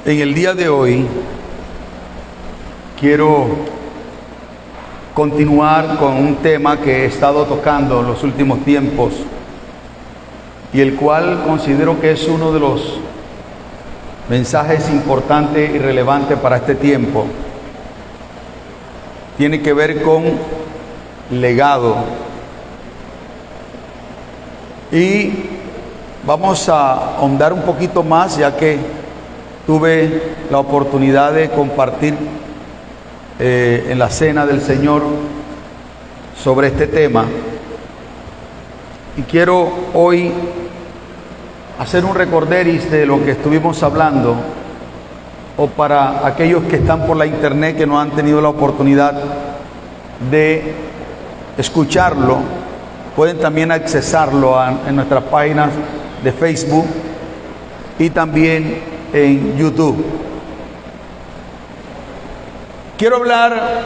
En el día de hoy quiero continuar con un tema que he estado tocando en los últimos tiempos y el cual considero que es uno de los mensajes importantes y relevantes para este tiempo. Tiene que ver con legado. Y vamos a ahondar un poquito más, ya que tuve la oportunidad de compartir en la cena del Señor sobre este tema. Y quiero hoy hacer un recorderis de lo que estuvimos hablando, o para aquellos que están por la internet que no han tenido la oportunidad de escucharlo, pueden también accesarlo en nuestras páginas de Facebook y también en YouTube. Quiero hablar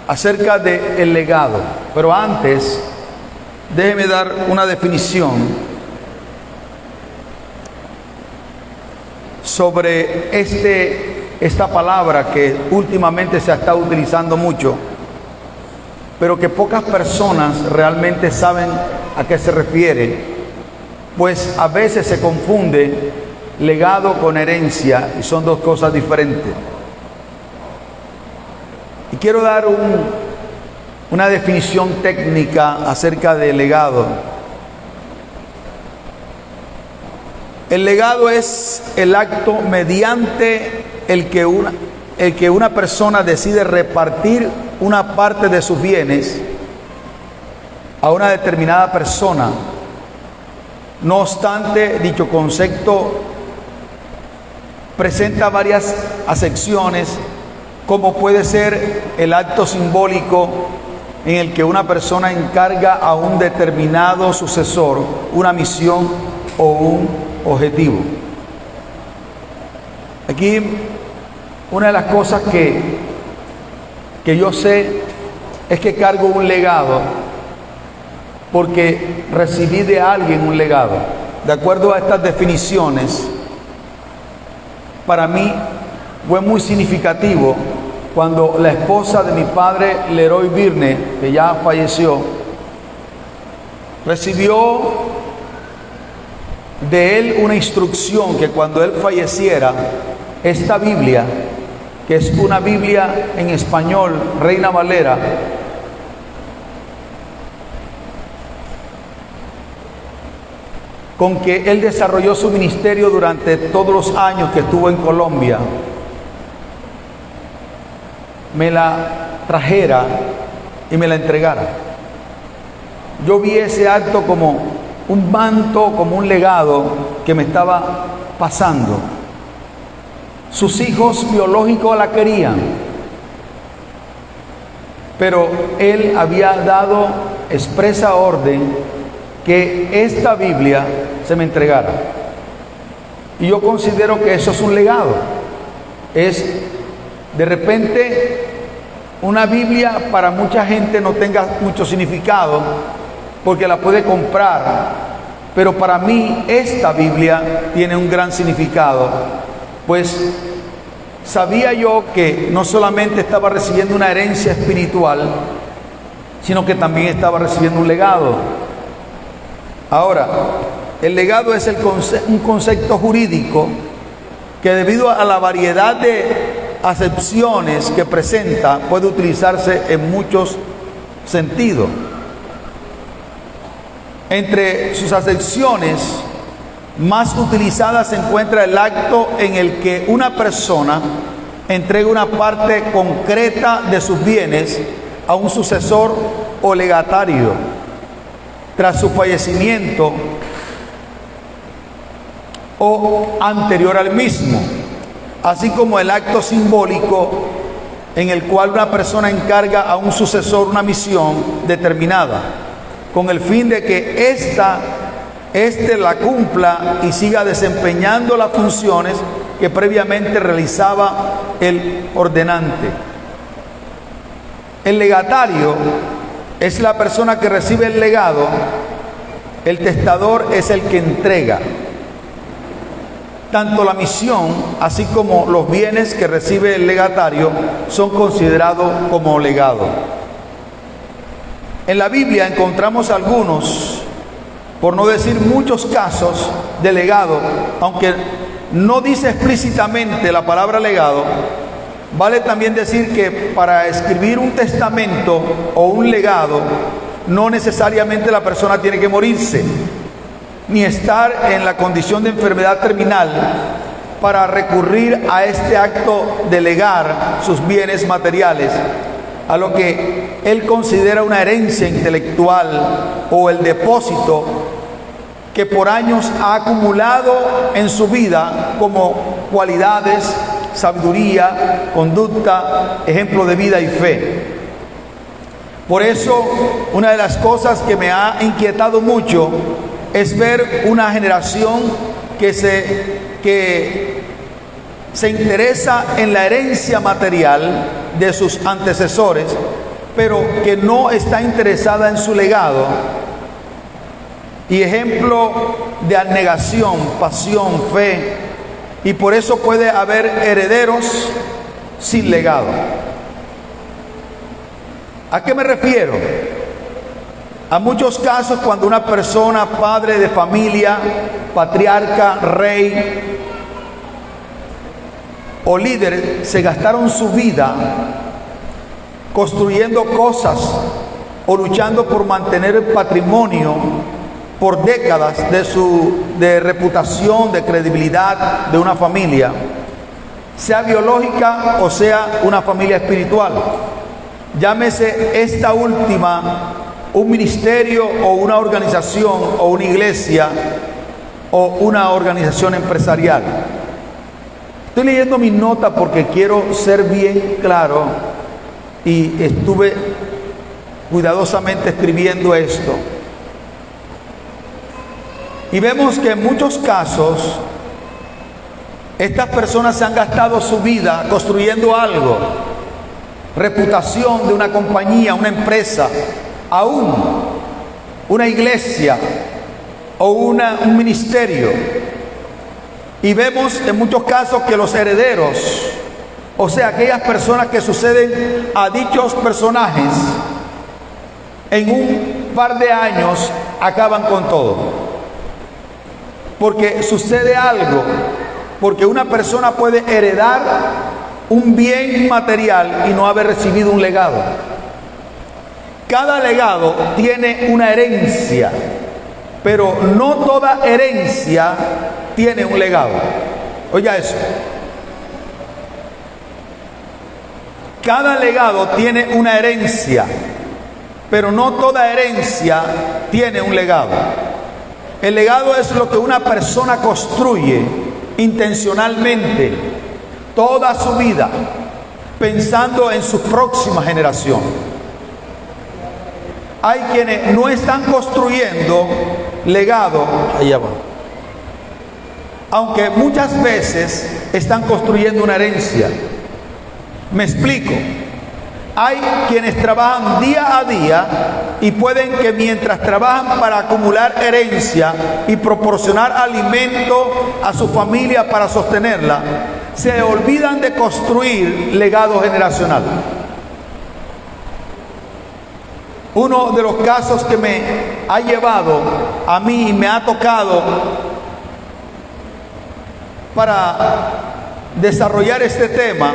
acerca del legado, pero antes déjeme dar una definición sobre esta palabra que últimamente se ha estado utilizando mucho, pero que pocas personas realmente saben a qué se refiere, pues a veces se confunde legado con herencia y son dos cosas diferentes. Y quiero dar una definición técnica acerca del legado. El legado es el acto mediante el que una persona decide repartir una parte de sus bienes a una determinada persona. No obstante, dicho concepto presenta varias acepciones, como puede ser el acto simbólico en el que una persona encarga a un determinado sucesor una misión o un objetivo. Aquí una de las cosas que yo sé es que cargo un legado porque recibí de alguien un legado. De acuerdo a estas definiciones, para mí fue muy significativo cuando la esposa de mi padre, Leroy Birne, que ya falleció, recibió de él una instrucción que cuando él falleciera, esta Biblia, que es una Biblia en español, Reina Valera, con que él desarrolló su ministerio durante todos los años que estuvo en Colombia, me la trajera y me la entregara. Yo vi ese acto como un manto, como un legado que me estaba pasando. Sus hijos biológicos la querían, pero él había dado expresa orden que esta Biblia se me entregara. Y yo considero que eso es un legado. Es de repente una Biblia para mucha gente no tenga mucho significado porque la puede comprar, pero para mí esta Biblia tiene un gran significado, pues sabía yo que no solamente estaba recibiendo una herencia espiritual, sino que también estaba recibiendo un legado. Ahora, el legado es un concepto jurídico que, debido a la variedad de acepciones que presenta, puede utilizarse en muchos sentidos. Entre sus acepciones más utilizadas se encuentra el acto en el que una persona entrega una parte concreta de sus bienes a un sucesor o legatario tras su fallecimiento o anterior al mismo, así como el acto simbólico en el cual una persona encarga a un sucesor una misión determinada, con el fin de que éste la cumpla y siga desempeñando las funciones que previamente realizaba el ordenante. El legatario es la persona que recibe el legado, el testador es el que entrega. tanto la misión, así como los bienes que recibe el legatario, son considerados como legado. En la Biblia encontramos algunos, por no decir muchos casos de legado, aunque no dice explícitamente la palabra legado. Vale también decir que para escribir un testamento o un legado, no necesariamente la persona tiene que morirse, ni estar en la condición de enfermedad terminal para recurrir a este acto de legar sus bienes materiales, a lo que él considera una herencia intelectual o el depósito que por años ha acumulado en su vida como cualidades, sabiduría, conducta, ejemplo de vida y fe. Por eso, una de las cosas que me ha inquietado mucho es ver una generación que se interesa en la herencia material de sus antecesores, pero que no está interesada en su legado. Y ejemplo de abnegación, pasión, fe, y por eso puede haber herederos sin legado. ¿A qué me refiero? A muchos casos cuando una persona, padre de familia, patriarca, rey o líder, se gastaron su vida construyendo cosas o luchando por mantener el patrimonio por décadas de reputación, de credibilidad de una familia, sea biológica o sea una familia espiritual. Llámese esta última un ministerio o una organización o una iglesia o una organización empresarial. Estoy leyendo mi nota porque quiero ser bien claro y estuve cuidadosamente escribiendo esto. Y vemos que en muchos casos estas personas se han gastado su vida construyendo algo, reputación de una compañía, una empresa, aún una iglesia o un ministerio. Y vemos en muchos casos que los herederos, o sea, aquellas personas que suceden a dichos personajes, en un par de años acaban con todo. Porque sucede algo, porque una persona puede heredar un bien material y no haber recibido un legado. Cada legado tiene una herencia, pero no toda herencia tiene un legado. Oiga eso. Cada legado tiene una herencia, pero no toda herencia tiene un legado. El legado es lo que una persona construye intencionalmente toda su vida, pensando en su próxima generación. Hay quienes no están construyendo legado, allá va, aunque muchas veces están construyendo una herencia. Me explico. Hay quienes trabajan día a día y pueden que mientras trabajan para acumular herencia y proporcionar alimento a su familia para sostenerla, se olvidan de construir legado generacional. Uno de los casos que me ha llevado a mí y me ha tocado para desarrollar este tema,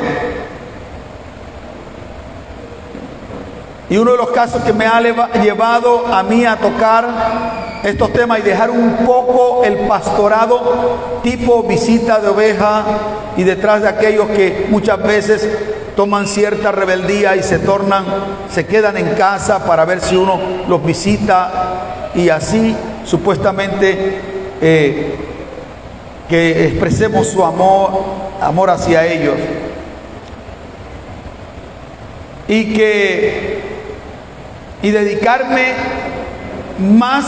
y uno de los casos que me ha llevado a mí a tocar estos temas y dejar un poco el pastorado tipo visita de oveja y detrás de aquellos que muchas veces toman cierta rebeldía y se quedan en casa para ver si uno los visita y así supuestamente que expresemos su amor hacia ellos. Y dedicarme más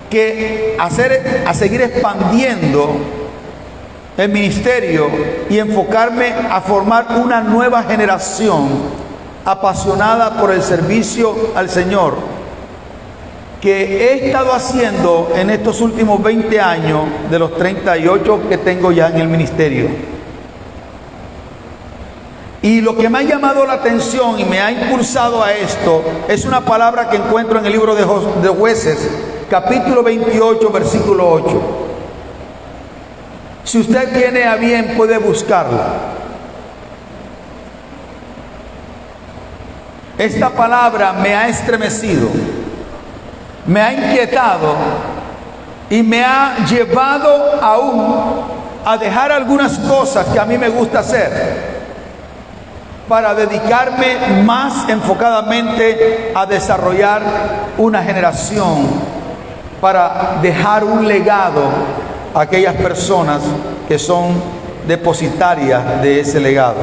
que a seguir expandiendo el ministerio y enfocarme a formar una nueva generación apasionada por el servicio al Señor. que he estado haciendo en estos últimos 20 años, de los 38 que tengo ya en el ministerio. Y lo que me ha llamado la atención y me ha impulsado a esto es una palabra que encuentro en el libro de Jueces, capítulo 28, versículo 8. Si usted tiene a bien, puede buscarla. Esta palabra me ha estremecido, me ha inquietado y me ha llevado aún a dejar algunas cosas que a mí me gusta hacer para dedicarme más enfocadamente a desarrollar una generación, para dejar un legado a aquellas personas que son depositarias de ese legado.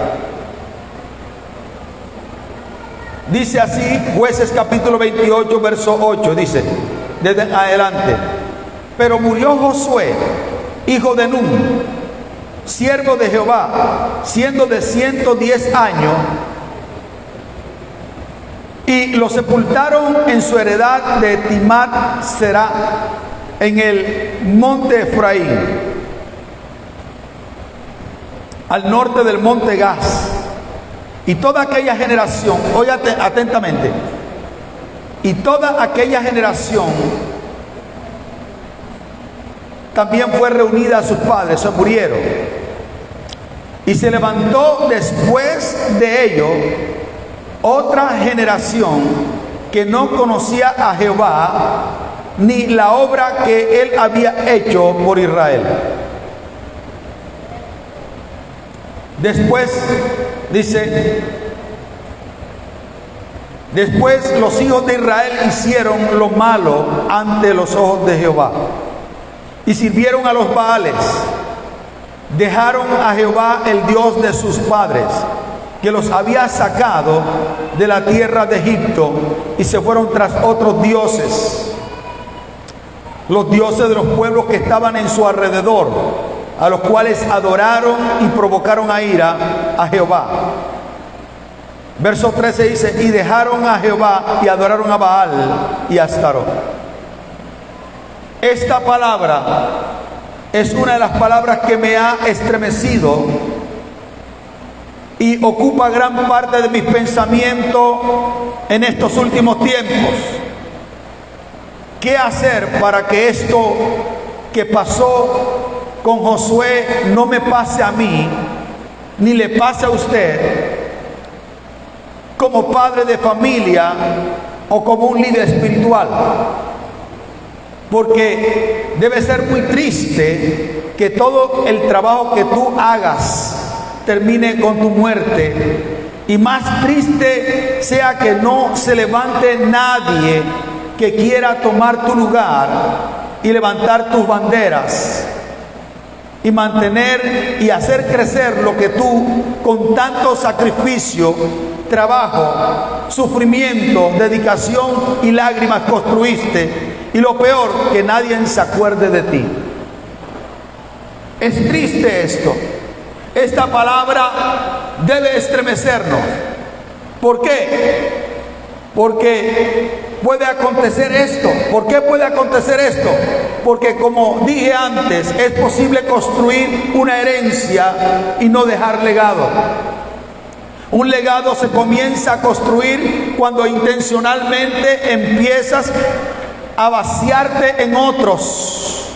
Dice así, Jueces capítulo 28, verso 8, dice, desde adelante: pero murió Josué, hijo de Nun, siervo de Jehová, siendo de 110 años, y lo sepultaron en su heredad de Timat Será, en el monte Efraín, al norte del monte Gaz. Y toda aquella generación, óyate atentamente, y toda aquella generación también fue reunida a sus padres, se murieron. Y se levantó después de ello otra generación que no conocía a Jehová ni la obra que él había hecho por Israel. Después, dice, después los hijos de Israel hicieron lo malo ante los ojos de Jehová y sirvieron a los Baales. Dejaron a Jehová, el Dios de sus padres, que los había sacado de la tierra de Egipto, y se fueron tras otros dioses, los dioses de los pueblos que estaban en su alrededor, a los cuales adoraron y provocaron a ira a Jehová. Verso 13 dice: y dejaron a Jehová y adoraron a Baal y a Astarot. Esta palabra es una de las palabras que me ha estremecido y ocupa gran parte de mis pensamientos en estos últimos tiempos. ¿Qué hacer para que esto que pasó con Josué no me pase a mí, ni le pase a usted, como padre de familia o como un líder espiritual? Porque debe ser muy triste que todo el trabajo que tú hagas termine con tu muerte, y más triste sea que no se levante nadie que quiera tomar tu lugar y levantar tus banderas y mantener y hacer crecer lo que tú con tanto sacrificio, trabajo, sufrimiento, dedicación y lágrimas construiste. Y lo peor, que nadie se acuerde de ti. Es triste esto. Esta palabra debe estremecernos. ¿Por qué? Porque puede acontecer esto. ¿Por qué puede acontecer esto? Porque, como dije antes, es posible construir una herencia y no dejar legado. Un legado se comienza a construir cuando intencionalmente empiezas a vaciarte en otros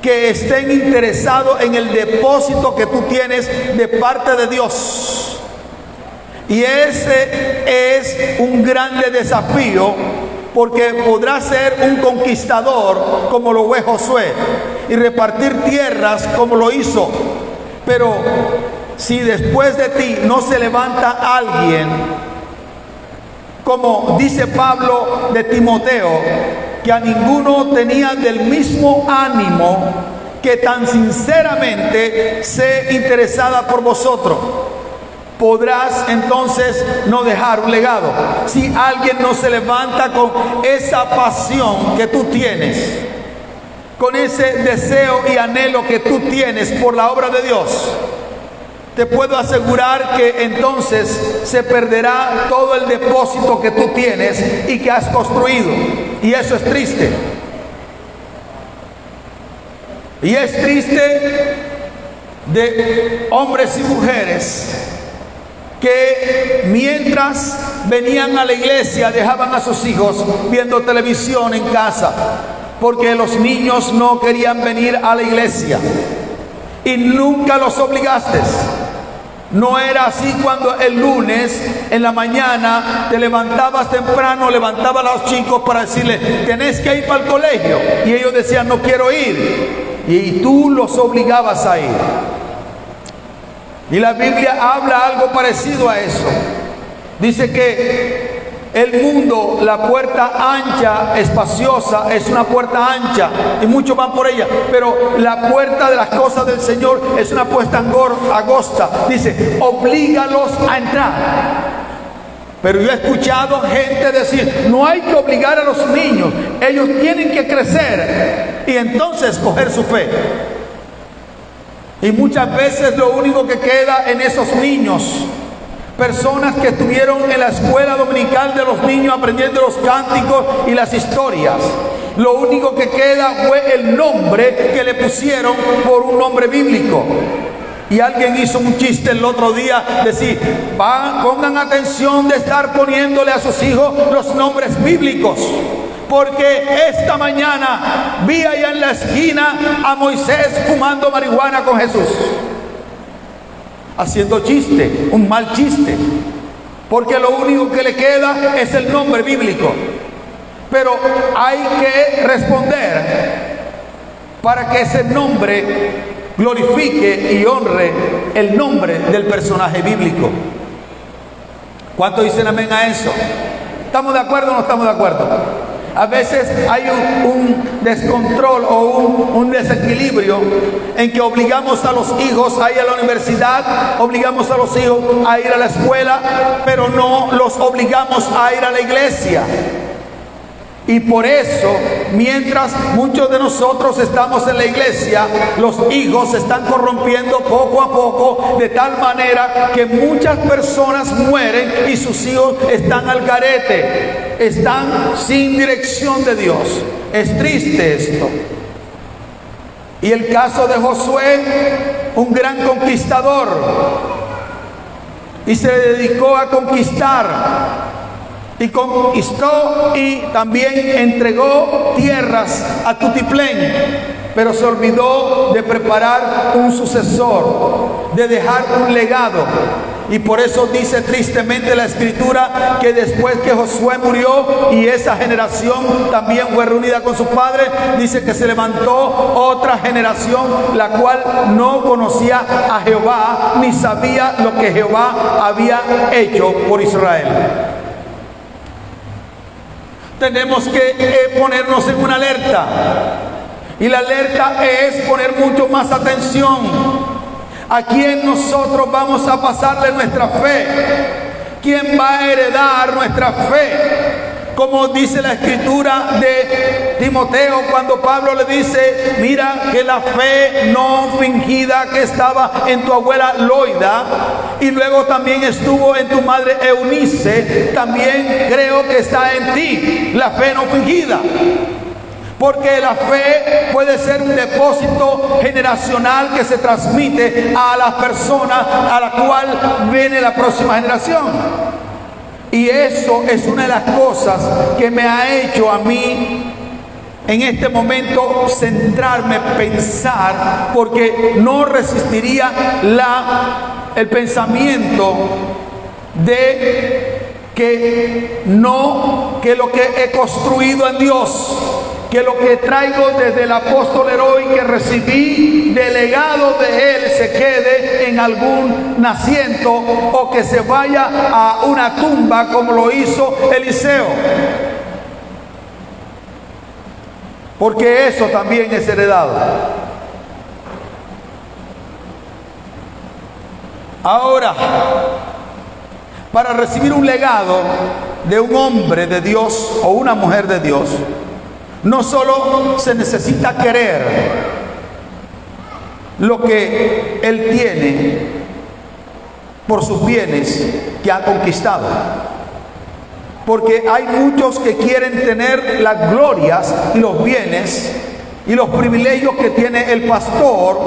que estén interesados en el depósito que tú tienes de parte de Dios. Y ese es un grande desafío, porque podrás ser un conquistador como lo fue Josué y repartir tierras como lo hizo, pero si después de ti no se levanta alguien, como dice Pablo de Timoteo, que a ninguno tenía del mismo ánimo, que tan sinceramente sé interesada por vosotros, podrás entonces no dejar un legado. Si alguien no se levanta con esa pasión que tú tienes, con ese deseo y anhelo que tú tienes por la obra de Dios, te puedo asegurar que entonces se perderá todo el depósito que tú tienes y que has construido. Y eso es triste. Y es triste de hombres y mujeres que mientras venían a la iglesia dejaban a sus hijos viendo televisión en casa, porque los niños no querían venir a la iglesia y nunca los obligaste. No era así cuando el lunes en la mañana te levantabas temprano, levantabas a los chicos para decirles, tenés que ir para el colegio, y ellos decían, no quiero ir, y tú los obligabas a ir. Y la Biblia habla algo parecido a eso. Dice que el mundo, la puerta ancha, espaciosa, es una puerta ancha y muchos van por ella, pero la puerta de las cosas del Señor es una puerta angosta. Dice, oblígalos a entrar. Pero yo he escuchado gente decir, no hay que obligar a los niños, ellos tienen que crecer y entonces coger su fe. Y muchas veces lo único que queda en esos niños, personas que estuvieron en la escuela dominical de los niños aprendiendo los cánticos y las historias, lo único que queda fue el nombre que le pusieron por un nombre bíblico. Y alguien hizo un chiste el otro día, decir, pongan atención de estar poniéndole a sus hijos los nombres bíblicos, porque esta mañana vi allá en la esquina a Moisés fumando marihuana con Jesús. Haciendo chiste, un mal chiste, porque lo único que le queda es el nombre bíblico. Pero hay que responder para que ese nombre glorifique y honre el nombre del personaje bíblico. ¿Cuántos dicen amén a eso? ¿Estamos de acuerdo o no estamos de acuerdo? A veces hay un descontrol o un desequilibrio en que obligamos a los hijos a ir a la universidad, obligamos a los hijos a ir a la escuela, pero no los obligamos a ir a la iglesia. Y por eso, mientras muchos de nosotros estamos en la iglesia, los hijos se están corrompiendo poco a poco, de tal manera que muchas personas mueren y sus hijos están al garete, están sin dirección de Dios. Es triste esto. Y el caso de Josué, un gran conquistador, y se dedicó a conquistar. Y conquistó y también entregó tierras a Tutiplén, pero se olvidó de preparar un sucesor, de dejar un legado. Y por eso dice tristemente la escritura que después que Josué murió y esa generación también fue reunida con su padre, dice que se levantó otra generación la cual no conocía a Jehová ni sabía lo que Jehová había hecho por Israel. Tenemos que ponernos en una alerta, y la alerta es poner mucho más atención a quién nosotros vamos a pasarle nuestra fe, quién va a heredar nuestra fe. Como dice la escritura de Timoteo, cuando Pablo le dice, mira que la fe no fingida que estaba en tu abuela Loida y luego también estuvo en tu madre Eunice, también creo que está en ti, la fe no fingida. Porque la fe puede ser un depósito generacional que se transmite a las personas a la cual viene la próxima generación. Y eso es una de las cosas que me ha hecho a mí en este momento centrarme, pensar, porque no resistiría el pensamiento de que lo que he construido en Dios, que lo que traigo desde el apóstol Heroi que recibí del legado de él se quede en algún nacimiento o que se vaya a una tumba como lo hizo Eliseo, porque eso también es heredado. Ahora, para recibir un legado de un hombre de Dios o una mujer de Dios, no solo se necesita querer lo que él tiene por sus bienes que ha conquistado, porque hay muchos que quieren tener las glorias y los bienes y los privilegios que tiene el pastor,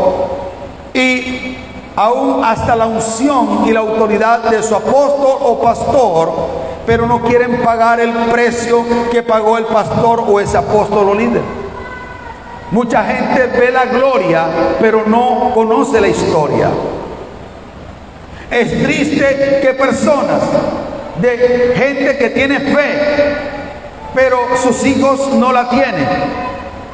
y aún hasta la unción y la autoridad de su apóstol o pastor, pero no quieren pagar el precio que pagó el pastor o ese apóstol o líder. Mucha gente ve la gloria, pero no conoce la historia. Es triste que personas de gente que tiene fe, pero sus hijos no la tienen,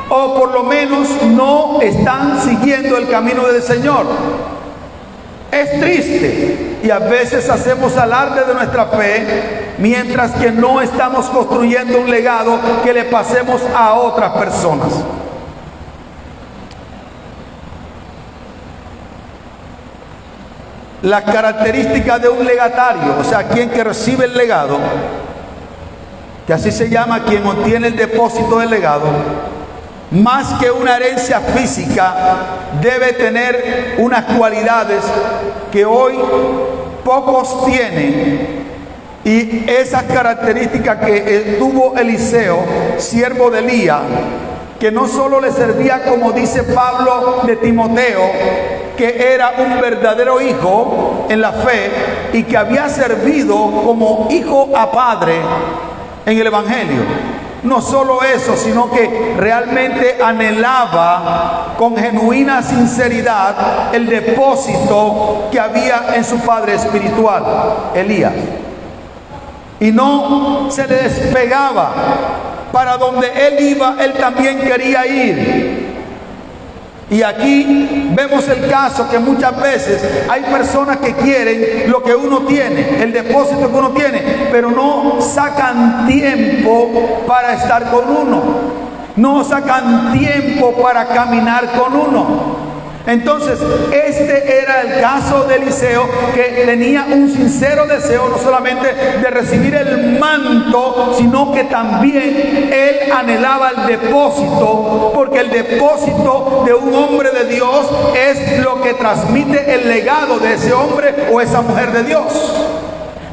o por lo menos no están siguiendo el camino del Señor. Es triste, y a veces hacemos alarde de nuestra fe, mientras que no estamos construyendo un legado que le pasemos a otras personas. Las características de un legatario, o sea, quien que recibe el legado, que así se llama quien obtiene el depósito del legado, más que una herencia física, debe tener unas cualidades que hoy pocos tienen. Y esas características que tuvo Eliseo, siervo de Elías, que no solo le servía, como dice Pablo de Timoteo, que era un verdadero hijo en la fe y que había servido como hijo a padre en el evangelio. No solo eso, sino que realmente anhelaba con genuina sinceridad el depósito que había en su padre espiritual, Elías. Y no se le despegaba. Para donde él iba, él también quería ir. Y aquí vemos el caso que muchas veces hay personas que quieren lo que uno tiene, el depósito que uno tiene, pero no sacan tiempo para estar con uno, no sacan tiempo para caminar con uno. Entonces, este era el caso de Eliseo, que tenía un sincero deseo no solamente de recibir el manto, sino que también él anhelaba el depósito, porque el depósito de un hombre de Dios es lo que transmite el legado de ese hombre o esa mujer de Dios.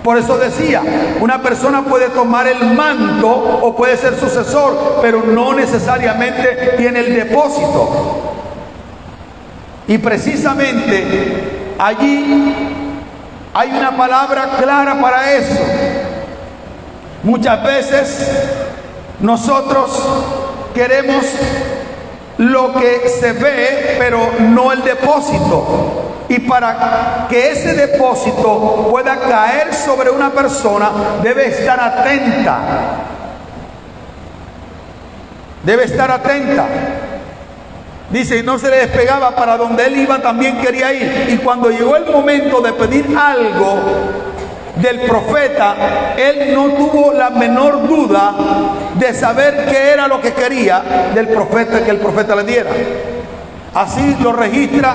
Por eso decía, una persona puede tomar el manto o puede ser sucesor, pero no necesariamente tiene el depósito. Y precisamente allí hay una palabra clara para eso. Muchas veces nosotros queremos lo que se ve, pero no el depósito. Y para que ese depósito pueda caer sobre una persona, debe estar atenta. Debe estar atenta. Dice, y no se le despegaba, para donde él iba también quería ir. Y cuando llegó el momento de pedir algo del profeta, él no tuvo la menor duda de saber qué era lo que quería del profeta, que el profeta le diera. Así lo registra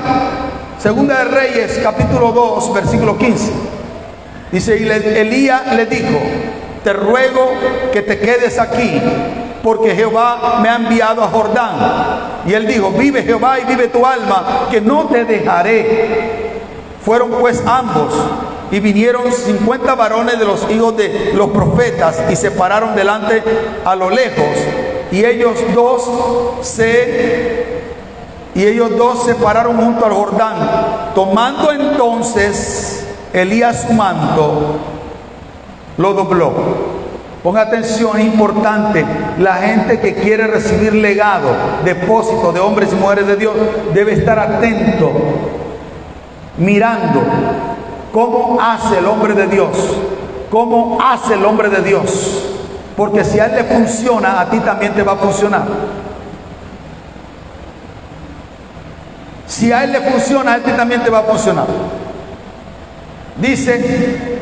Segunda de Reyes, capítulo 2, versículo 15. Dice, y Elías le dijo, te ruego que te quedes aquí, porque Jehová me ha enviado a Jordán. Y él dijo, vive Jehová y vive tu alma, que no te dejaré. Fueron pues ambos, y vinieron 50 varones de los hijos de los profetas, y se pararon delante a lo lejos, y ellos dos se pararon junto al Jordán. Tomando entonces Elías su manto, lo dobló. Ponga atención, es importante. La gente que quiere recibir legado, depósito de hombres y mujeres de Dios, debe estar atento, mirando cómo hace el hombre de Dios, cómo hace el hombre de Dios. Porque si a él le funciona, a ti también te va a funcionar. Si a él le funciona, a ti también te va a funcionar. Dice,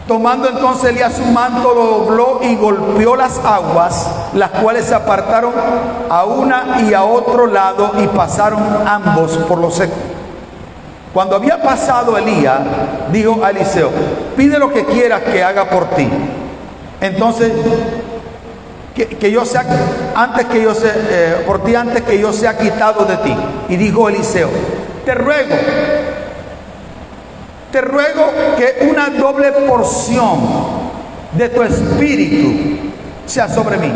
tomando entonces Elías su manto, lo dobló y golpeó las aguas, las cuales se apartaron a una y a otro lado, y pasaron ambos por lo seco. Cuando había pasado Elías, dijo a Eliseo, pide lo que quieras que haga por ti. Entonces, que yo sea, antes que yo sea, por ti, antes que yo sea quitado de ti. Y dijo Eliseo, te ruego que una doble porción de tu espíritu sea sobre mí.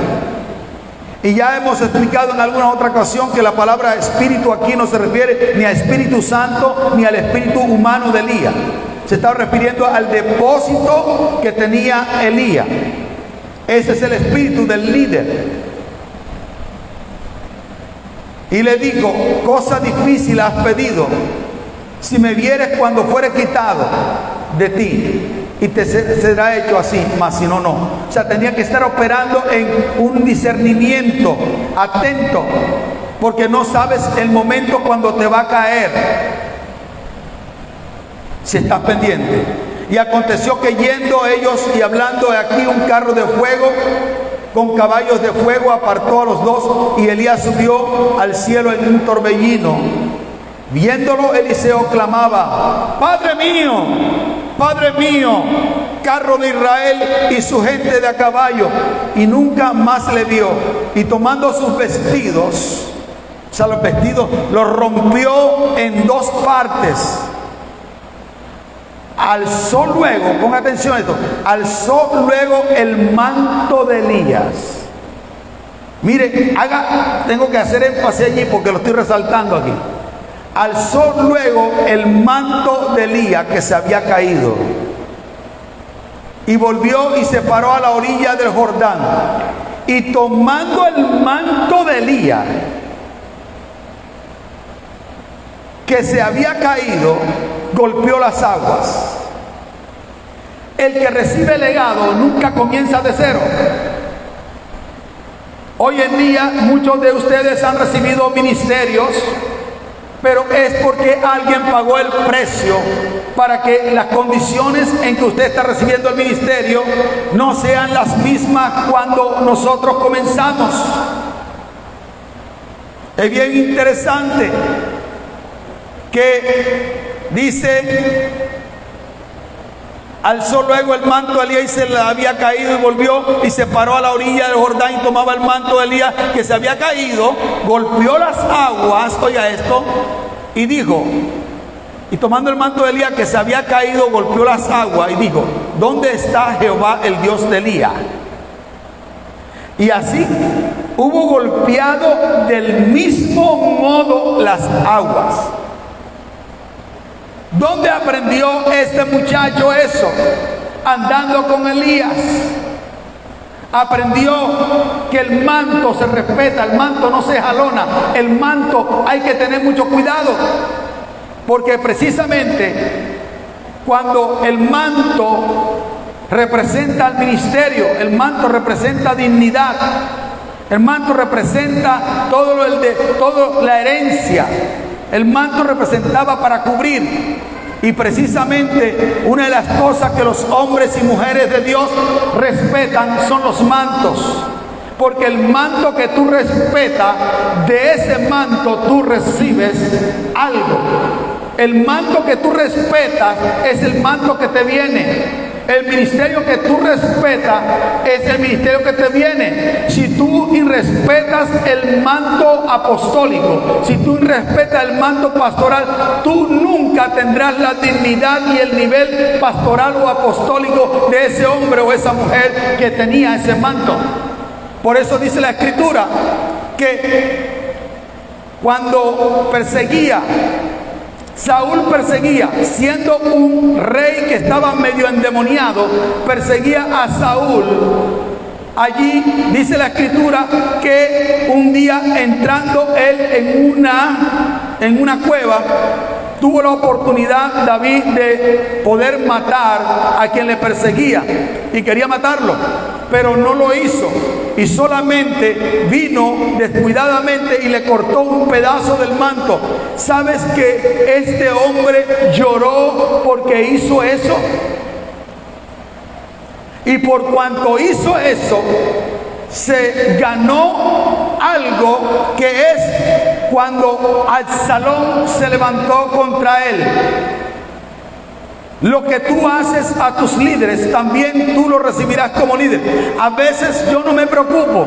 Y ya hemos explicado en alguna otra ocasión que la palabra espíritu aquí no se refiere ni a Espíritu Santo ni al espíritu humano de Elías. Se está refiriendo al depósito que tenía Elías. Ese es el espíritu del líder. Y le dijo: cosa difícil has pedido. Si me vieres cuando fuere quitado de ti, y te será hecho así, mas si no, no. O sea, tenía que estar operando en un discernimiento, atento, porque no sabes el momento cuando te va a caer, si estás pendiente. Y aconteció que yendo ellos y hablando, aquí un carro de fuego con caballos de fuego apartó a los dos, y Elías subió al cielo en un torbellino. Viéndolo, Eliseo clamaba: Padre mío, carro de Israel y su gente de a caballo. Y nunca más le vio. Y tomando sus vestidos, o sea, los vestidos, los rompió en dos partes. Alzó luego, ponga atención a esto, alzó luego el manto de Elías. Mire, tengo que hacer énfasis allí porque lo estoy resaltando aquí. Alzó luego el manto de Elías que se había caído, y volvió y se paró a la orilla del Jordán, y tomando el manto de Elías que se había caído, golpeó las aguas. El que recibe legado nunca comienza de cero. Hoy en día muchos de ustedes han recibido ministerios, pero es porque alguien pagó el precio para que las condiciones en que usted está recibiendo el ministerio no sean las mismas cuando nosotros comenzamos. Es bien interesante que dice: alzó luego el manto de Elías y se le había caído, y volvió y se paró a la orilla del Jordán, y tomaba el manto de Elías que se había caído, golpeó las aguas, oiga esto, y dijo, y tomando el manto de Elías que se había caído, golpeó las aguas y dijo: ¿dónde está Jehová, el Dios de Elías? Y así hubo golpeado del mismo modo las aguas. ¿Dónde aprendió este muchacho eso? Andando con Elías. Aprendió que el manto se respeta, el manto no se jalona, el manto hay que tener mucho cuidado, porque precisamente cuando el manto representa al ministerio, el manto representa dignidad, el manto representa toda la herencia. El manto representaba para cubrir, y precisamente una de las cosas que los hombres y mujeres de Dios respetan son los mantos, porque el manto que tú respetas, de ese manto tú recibes algo. El manto que tú respetas es el manto que te viene. El ministerio que tú respetas es el ministerio que te viene. Si tú irrespetas el manto apostólico, si tú irrespetas el manto pastoral, tú nunca tendrás la dignidad y el nivel pastoral o apostólico de ese hombre o esa mujer que tenía ese manto. Por eso dice la Escritura que cuando Saúl perseguía, siendo un rey que estaba medio endemoniado, perseguía a Saúl. Allí dice la Escritura que un día, entrando él en una cueva, tuvo la oportunidad David de poder matar a quien le perseguía, y quería matarlo, pero no lo hizo, y solamente vino descuidadamente y le cortó un pedazo del manto. ¿Sabes que este hombre lloró porque hizo eso? Y por cuanto hizo eso, se ganó algo, que es cuando Absalón se levantó contra él. Lo que tú haces a tus líderes, también tú lo recibirás como líder. A veces yo no me preocupo.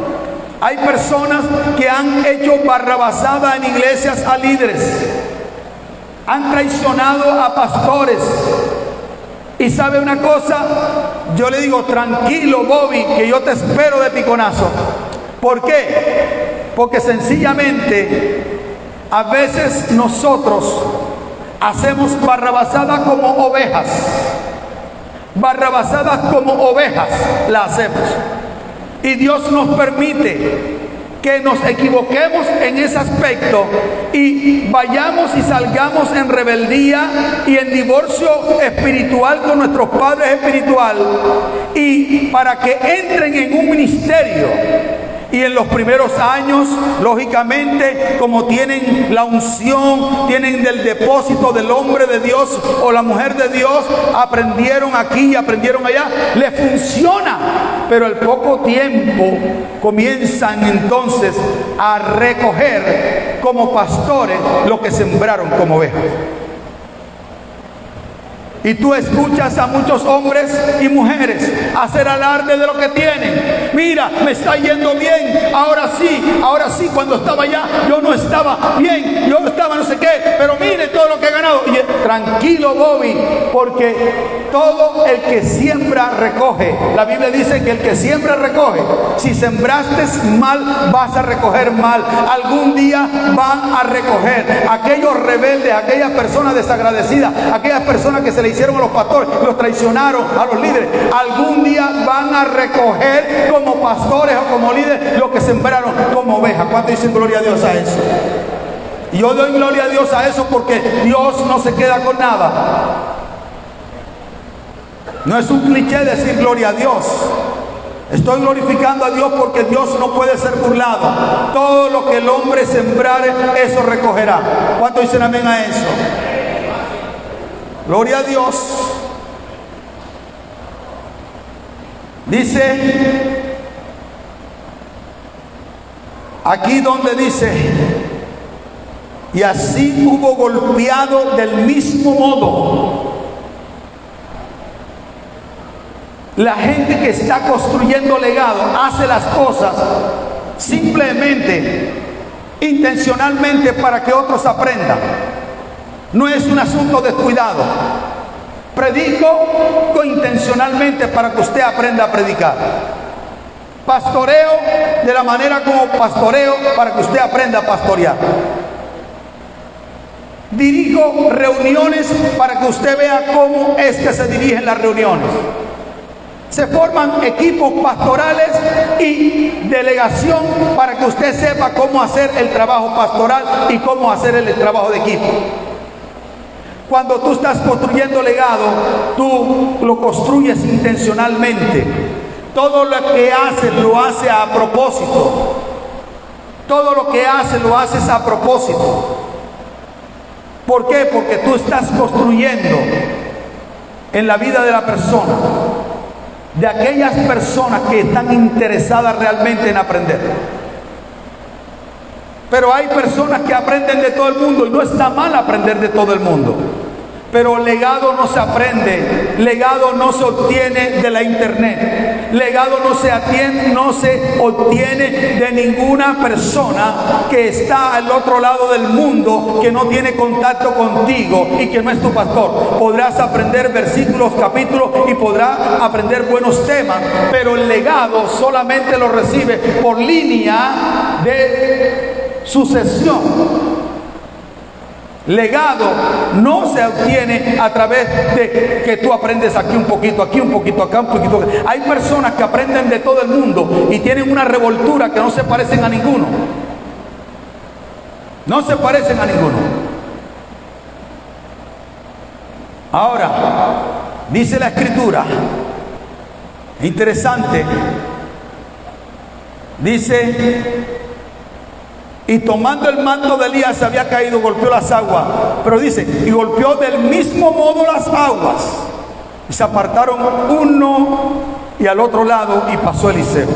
Hay personas que han hecho barrabasada en iglesias a líderes, han traicionado a pastores. Y sabe una cosa, yo le digo, tranquilo, Bobby, que yo te espero de piconazo. ¿Por qué? Porque sencillamente a veces nosotros hacemos barrabasadas como ovejas. Barrabasadas como ovejas la hacemos. Y Dios nos permite que nos equivoquemos en ese aspecto y vayamos y salgamos en rebeldía y en divorcio espiritual con nuestros padres espirituales, y para que entren en un ministerio. Y en los primeros años, lógicamente, como tienen la unción, tienen del depósito del hombre de Dios o la mujer de Dios, aprendieron aquí y aprendieron allá, les funciona. Pero al poco tiempo comienzan entonces a recoger como pastores lo que sembraron como ovejas. Y tú escuchas a muchos hombres y mujeres hacer alarde de lo que tienen. Mira, me está yendo bien. Ahora sí, cuando estaba allá yo no estaba bien, yo estaba no sé qué, pero mire todo lo que he ganado. Y tranquilo, Bobby, porque todo el que siembra recoge. La Biblia dice que el que siembra recoge. Si sembraste mal, vas a recoger mal. Algún día van a recoger. Aquellos rebeldes, aquellas personas desagradecidas, aquellas personas que se le hicieron a los pastores, los traicionaron a los líderes, algún día van a recoger como pastores o como líderes lo que sembraron como ovejas. ¿Cuánto dicen gloria a Dios a eso? Y yo doy gloria a Dios a eso, porque Dios no se queda con nada. No es un cliché decir gloria a Dios. Estoy glorificando a Dios porque Dios no puede ser burlado. Todo lo que el hombre sembrare, eso recogerá. ¿Cuánto dicen amén a eso? Gloria a Dios. Dice aquí donde dice, y así hubo golpeado del mismo modo. La gente que está construyendo legado hace las cosas simplemente, intencionalmente, para que otros aprendan. No es un asunto descuidado. Predico intencionalmente para que usted aprenda a predicar. Pastoreo de la manera como pastoreo para que usted aprenda a pastorear. Dirijo reuniones para que usted vea cómo es que se dirigen las reuniones. Se forman equipos pastorales y delegación para que usted sepa cómo hacer el trabajo pastoral y cómo hacer el trabajo de equipo. Cuando tú estás construyendo legado, tú lo construyes intencionalmente. Todo lo que haces lo haces a propósito. Todo lo que haces lo haces a propósito. ¿Por qué? Porque tú estás construyendo en la vida de la persona, de aquellas personas que están interesadas realmente en aprender. Pero hay personas que aprenden de todo el mundo, y no está mal aprender de todo el mundo. Pero legado no se aprende, legado no se obtiene de la internet, legado no se obtiene de ninguna persona que está al otro lado del mundo, que no tiene contacto contigo y que no es tu pastor. Podrás aprender versículos, capítulos, y podrás aprender buenos temas, pero el legado solamente lo recibe por línea de sucesión. Legado no se obtiene a través de que tú aprendes aquí un poquito, acá un poquito. Hay personas que aprenden de todo el mundo y tienen una revoltura que no se parecen a ninguno. No se parecen a ninguno. Ahora, dice la Escritura, interesante, dice: y tomando el manto de Elías se había caído, golpeó las aguas. Pero dice, y golpeó del mismo modo las aguas. Y se apartaron uno y al otro lado, y pasó Eliseo.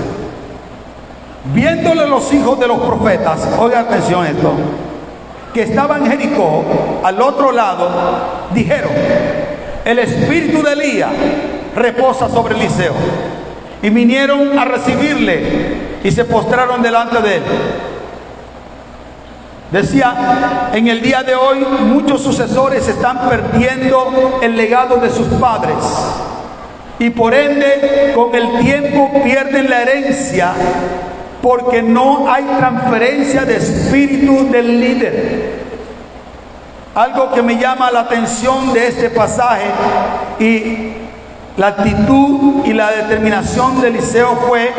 Viéndole los hijos de los profetas, oiga atención esto, que estaban en Jericó, al otro lado, dijeron: el espíritu de Elías reposa sobre Eliseo. Y vinieron a recibirle y se postraron delante de él. Decía, en el día de hoy muchos sucesores están perdiendo el legado de sus padres y por ende con el tiempo pierden la herencia porque no hay transferencia de espíritu del líder. Algo que me llama la atención de este pasaje y la actitud y la determinación de Eliseo fue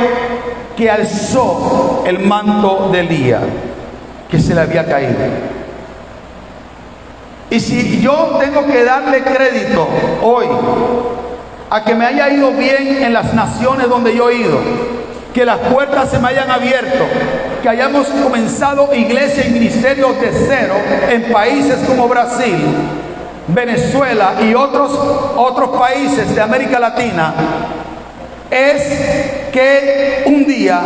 que alzó el manto de Elías que se le había caído. Y si yo tengo que darle crédito hoy a que me haya ido bien en las naciones donde yo he ido, que las puertas se me hayan abierto, que hayamos comenzado iglesia y ministerios de cero en países como Brasil, Venezuela y otros países de América Latina, es que un día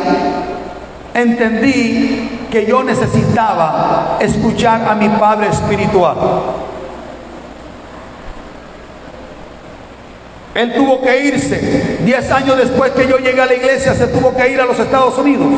entendí que yo necesitaba escuchar a mi padre espiritual. Él tuvo que irse. 10 años después que yo llegué a la iglesia, se tuvo que ir a los Estados Unidos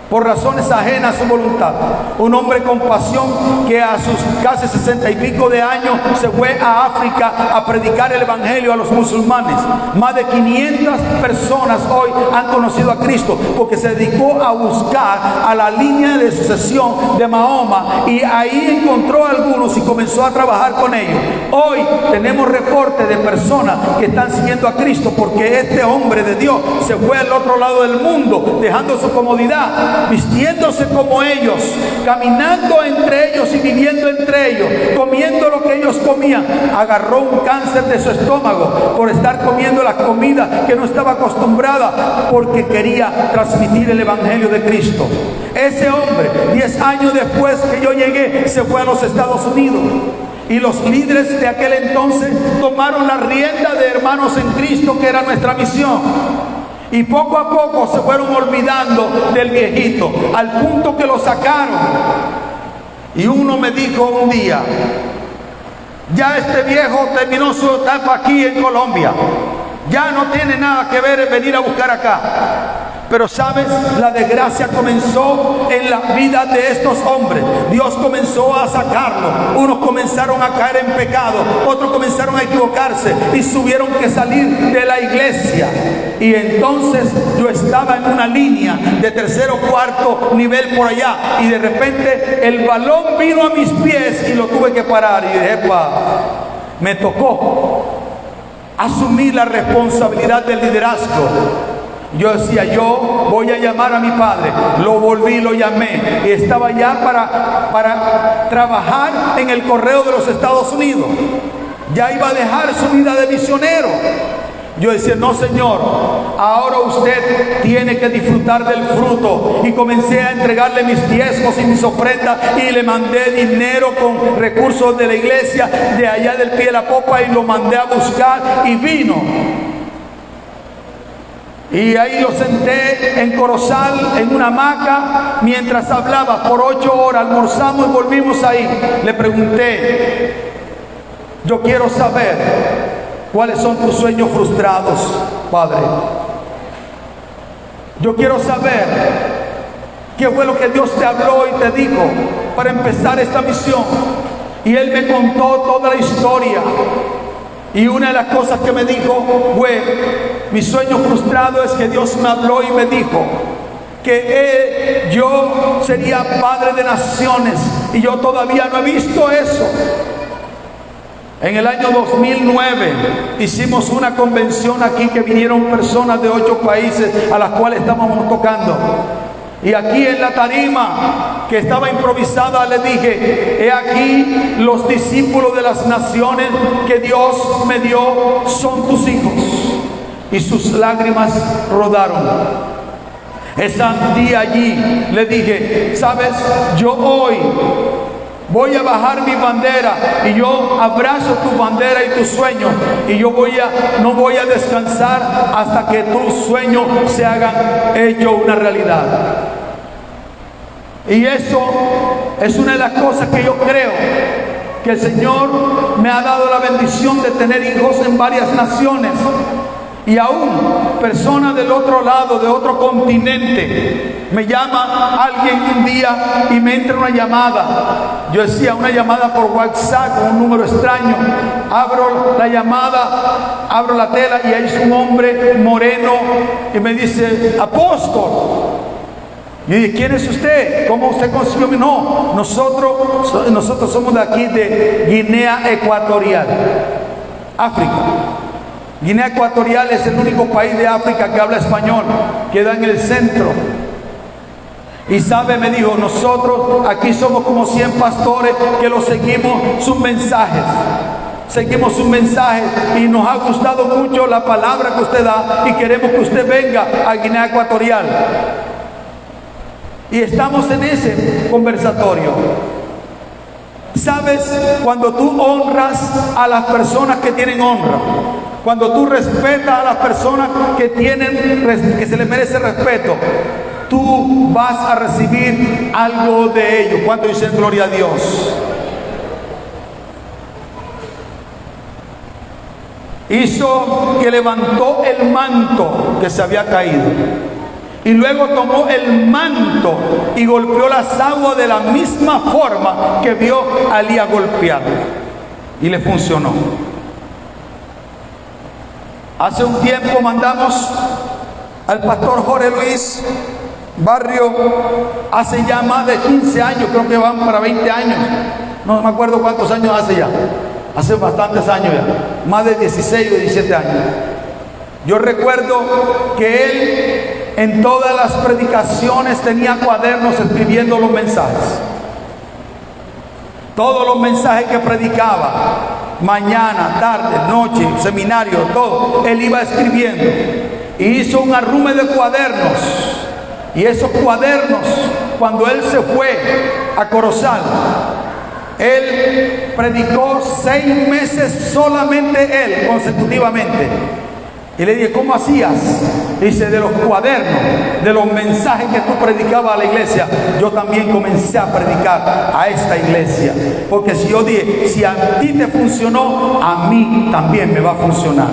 por razones ajenas a su voluntad. Un hombre con pasión que a sus casi 60 y pico de años se fue a África a predicar el evangelio a los musulmanes. Más de 500 personas hoy han conocido a Cristo porque se dedicó a buscar a la línea de sucesión de Mahoma, y ahí encontró a algunos y comenzó a trabajar con ellos. Hoy tenemos reportes de personas que están siguiendo a Cristo porque este hombre de Dios se fue al otro lado del mundo, dejando su comodidad, vistiéndose como ellos, caminando entre ellos y viviendo entre ellos, comiendo lo que ellos comían. Agarró un cáncer de su estómago por estar comiendo la comida que no estaba acostumbrada, porque quería transmitir el evangelio de Cristo. Ese hombre, 10 años después que yo llegué, se fue a los Estados Unidos. Y los líderes de aquel entonces tomaron la rienda de Hermanos en Cristo, que era nuestra misión. Y poco a poco se fueron olvidando del viejito, al punto que lo sacaron. Y uno me dijo un día: ya este viejo terminó su etapa aquí en Colombia, ya no tiene nada que ver en venir a buscar acá. Pero sabes, la desgracia comenzó en la vida de estos hombres. Dios comenzó a sacarlos. Unos comenzaron a caer en pecado, otros comenzaron a equivocarse y tuvieron que salir de la iglesia. Y entonces yo estaba en una línea de tercer o cuarto nivel por allá, y de repente el balón vino a mis pies y lo tuve que parar. Y dije: me tocó asumir la responsabilidad del liderazgo. Yo decía: yo voy a llamar a mi padre. Lo volví, lo llamé, y estaba ya para trabajar en el correo de los Estados Unidos. Ya iba a dejar su vida de misionero. Yo decía: no, Señor, ahora usted tiene que disfrutar del fruto. Y comencé a entregarle mis diezmos y mis ofrendas, y le mandé dinero con recursos de la iglesia de allá del Pie de la Popa, y lo mandé a buscar, y vino. Y ahí lo senté en Corozal, en una hamaca, mientras hablaba por 8 horas. Almorzamos y volvimos ahí. Le pregunté: yo quiero saber cuáles son tus sueños frustrados, Padre. Yo quiero saber qué fue lo que Dios te habló y te dijo para empezar esta misión. Y él me contó toda la historia. Y una de las cosas que me dijo fue: mi sueño frustrado es que Dios me habló y me dijo que yo sería padre de naciones, y yo todavía no he visto eso. En el año 2009 hicimos una convención aquí, que vinieron personas de 8 países a las cuales estábamos tocando. Y aquí en la tarima, que estaba improvisada, le dije: he aquí los discípulos de las naciones que Dios me dio son tus hijos. Y sus lágrimas rodaron. Ese día allí le dije: sabes, yo hoy voy a bajar mi bandera, y yo abrazo tu bandera y tus sueños, y yo no voy a descansar hasta que tus sueños se hagan hecho una realidad. Y eso es una de las cosas que yo creo, que el Señor me ha dado la bendición de tener hijos en varias naciones, y aún personas del otro lado, de otro continente, me llama alguien un día y me entra una llamada. Yo decía, una llamada por WhatsApp con un número extraño. Abro la llamada, abro la tela y ahí es un hombre moreno y me dice, apóstol. Y yo dije, ¿quién es usted? ¿Cómo usted consiguió? No, nosotros somos de aquí, de Guinea Ecuatorial, África. Guinea Ecuatorial es el único país de África que habla español, queda en el centro. Y sabe, me dijo, nosotros aquí somos como 100 pastores que los seguimos sus mensajes. Seguimos sus mensajes y nos ha gustado mucho la palabra que usted da y queremos que usted venga a Guinea Ecuatorial. Y estamos en ese conversatorio. ¿Sabes? Cuando tú honras a las personas que tienen honra, cuando tú respetas a las personas que se les merece respeto, tú vas a recibir algo de ellos. ¿Cuánto dicen gloria a Dios? Hizo que levantó el manto que se había caído. Y luego tomó el manto y golpeó las aguas de la misma forma que vio a Elías golpeado. Y le funcionó. Hace un tiempo mandamos al pastor Jorge Luis Barrio, hace ya más de 15 años, creo que van para 20 años. No me acuerdo cuántos años hace ya. Hace bastantes años ya. Más de 16 o 17 años. Yo recuerdo que él en todas las predicaciones tenía cuadernos escribiendo los mensajes. Todos los mensajes que predicaba, mañana, tarde, noche, seminario, todo, él iba escribiendo. Y hizo un arrume de cuadernos. Y esos cuadernos, cuando él se fue a Corozal, él predicó 6 meses solamente él, consecutivamente. Y le dije, ¿cómo hacías? Dice, de los cuadernos, de los mensajes que tú predicabas a la iglesia, yo también comencé a predicar a esta iglesia. Porque si yo dije, si a ti te funcionó, a mí también me va a funcionar.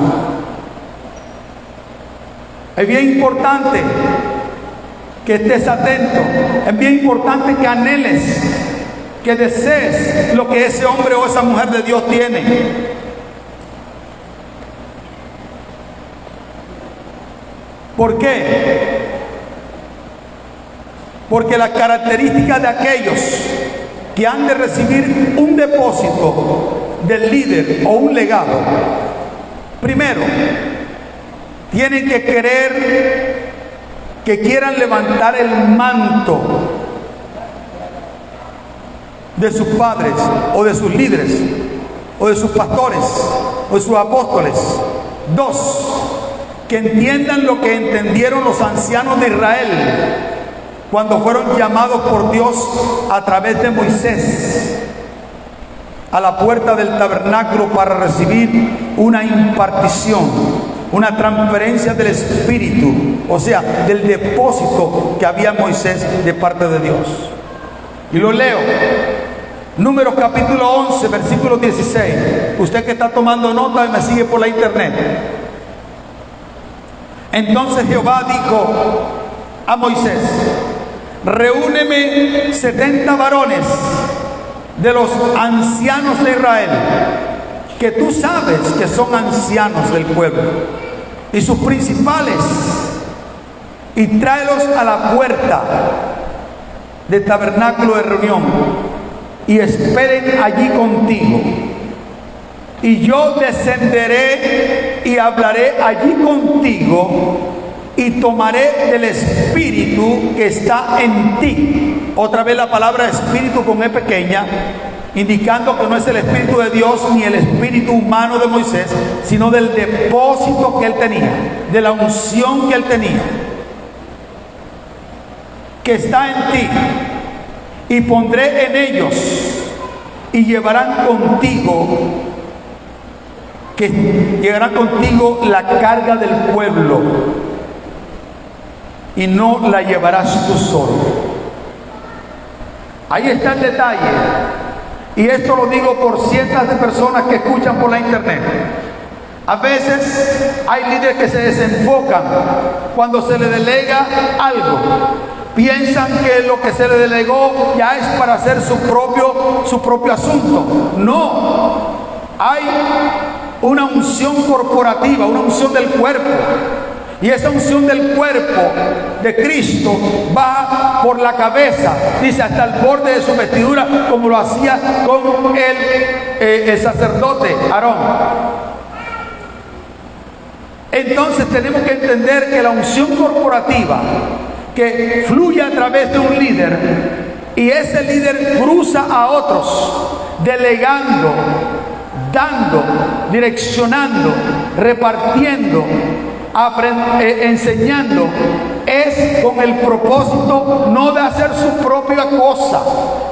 Es bien importante que estés atento. Es bien importante que anheles, que desees lo que ese hombre o esa mujer de Dios tiene. ¿Por qué? Porque la característica de aquellos que han de recibir un depósito del líder o un legado, primero, tienen que querer, que quieran levantar el manto de sus padres o de sus líderes o de sus pastores o de sus apóstoles. 2, que entiendan lo que entendieron los ancianos de Israel cuando fueron llamados por Dios a través de Moisés a la puerta del tabernáculo para recibir una impartición, una transferencia del Espíritu, o sea, del depósito que había en Moisés de parte de Dios. Y lo leo. Números capítulo 11, versículo 16. Usted que está tomando nota y me sigue por la internet. Entonces Jehová dijo a Moisés, reúneme 70 varones de los ancianos de Israel, que tú sabes que son ancianos del pueblo, y sus principales, y tráelos a la puerta del tabernáculo de reunión, y esperen allí contigo. Y yo descenderé y hablaré allí contigo y tomaré del espíritu que está en ti. Otra vez la palabra espíritu con E pequeña, indicando que no es el espíritu de Dios ni el espíritu humano de Moisés, sino del depósito que él tenía, de la unción que él tenía, que está en ti. Y pondré en ellos y llevarán contigo la carga del pueblo, y no la llevarás tú solo. Ahí está el detalle, y esto lo digo por cientos de personas que escuchan por la internet. A veces hay líderes que se desenfocan cuando se les delega algo, piensan que lo que se le delegó ya es para hacer su propio asunto. No, hay una unción corporativa, una unción del cuerpo. Y esa unción del cuerpo de Cristo va por la cabeza, dice, hasta el borde de su vestidura, como lo hacía con el sacerdote Aarón. Entonces tenemos que entender que la unción corporativa que fluye a través de un líder, y ese líder cruza a otros, delegando, dando, direccionando, repartiendo, enseñando, es con el propósito no de hacer su propia cosa,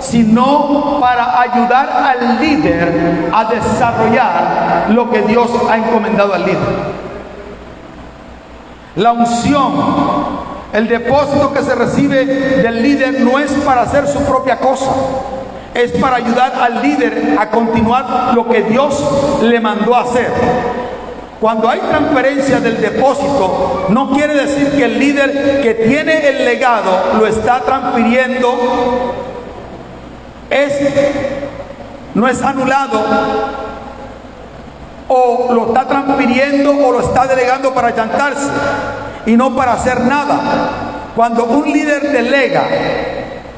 sino para ayudar al líder a desarrollar lo que Dios ha encomendado al líder. La unción, el depósito que se recibe del líder no es para hacer su propia cosa, es para ayudar al líder a continuar lo que Dios le mandó a hacer. Cuando hay transferencia del depósito, no quiere decir que el líder que tiene el legado lo está transfiriendo, no es anulado, o lo está transfiriendo o lo está delegando para chantarse y no para hacer nada. Cuando un líder delega,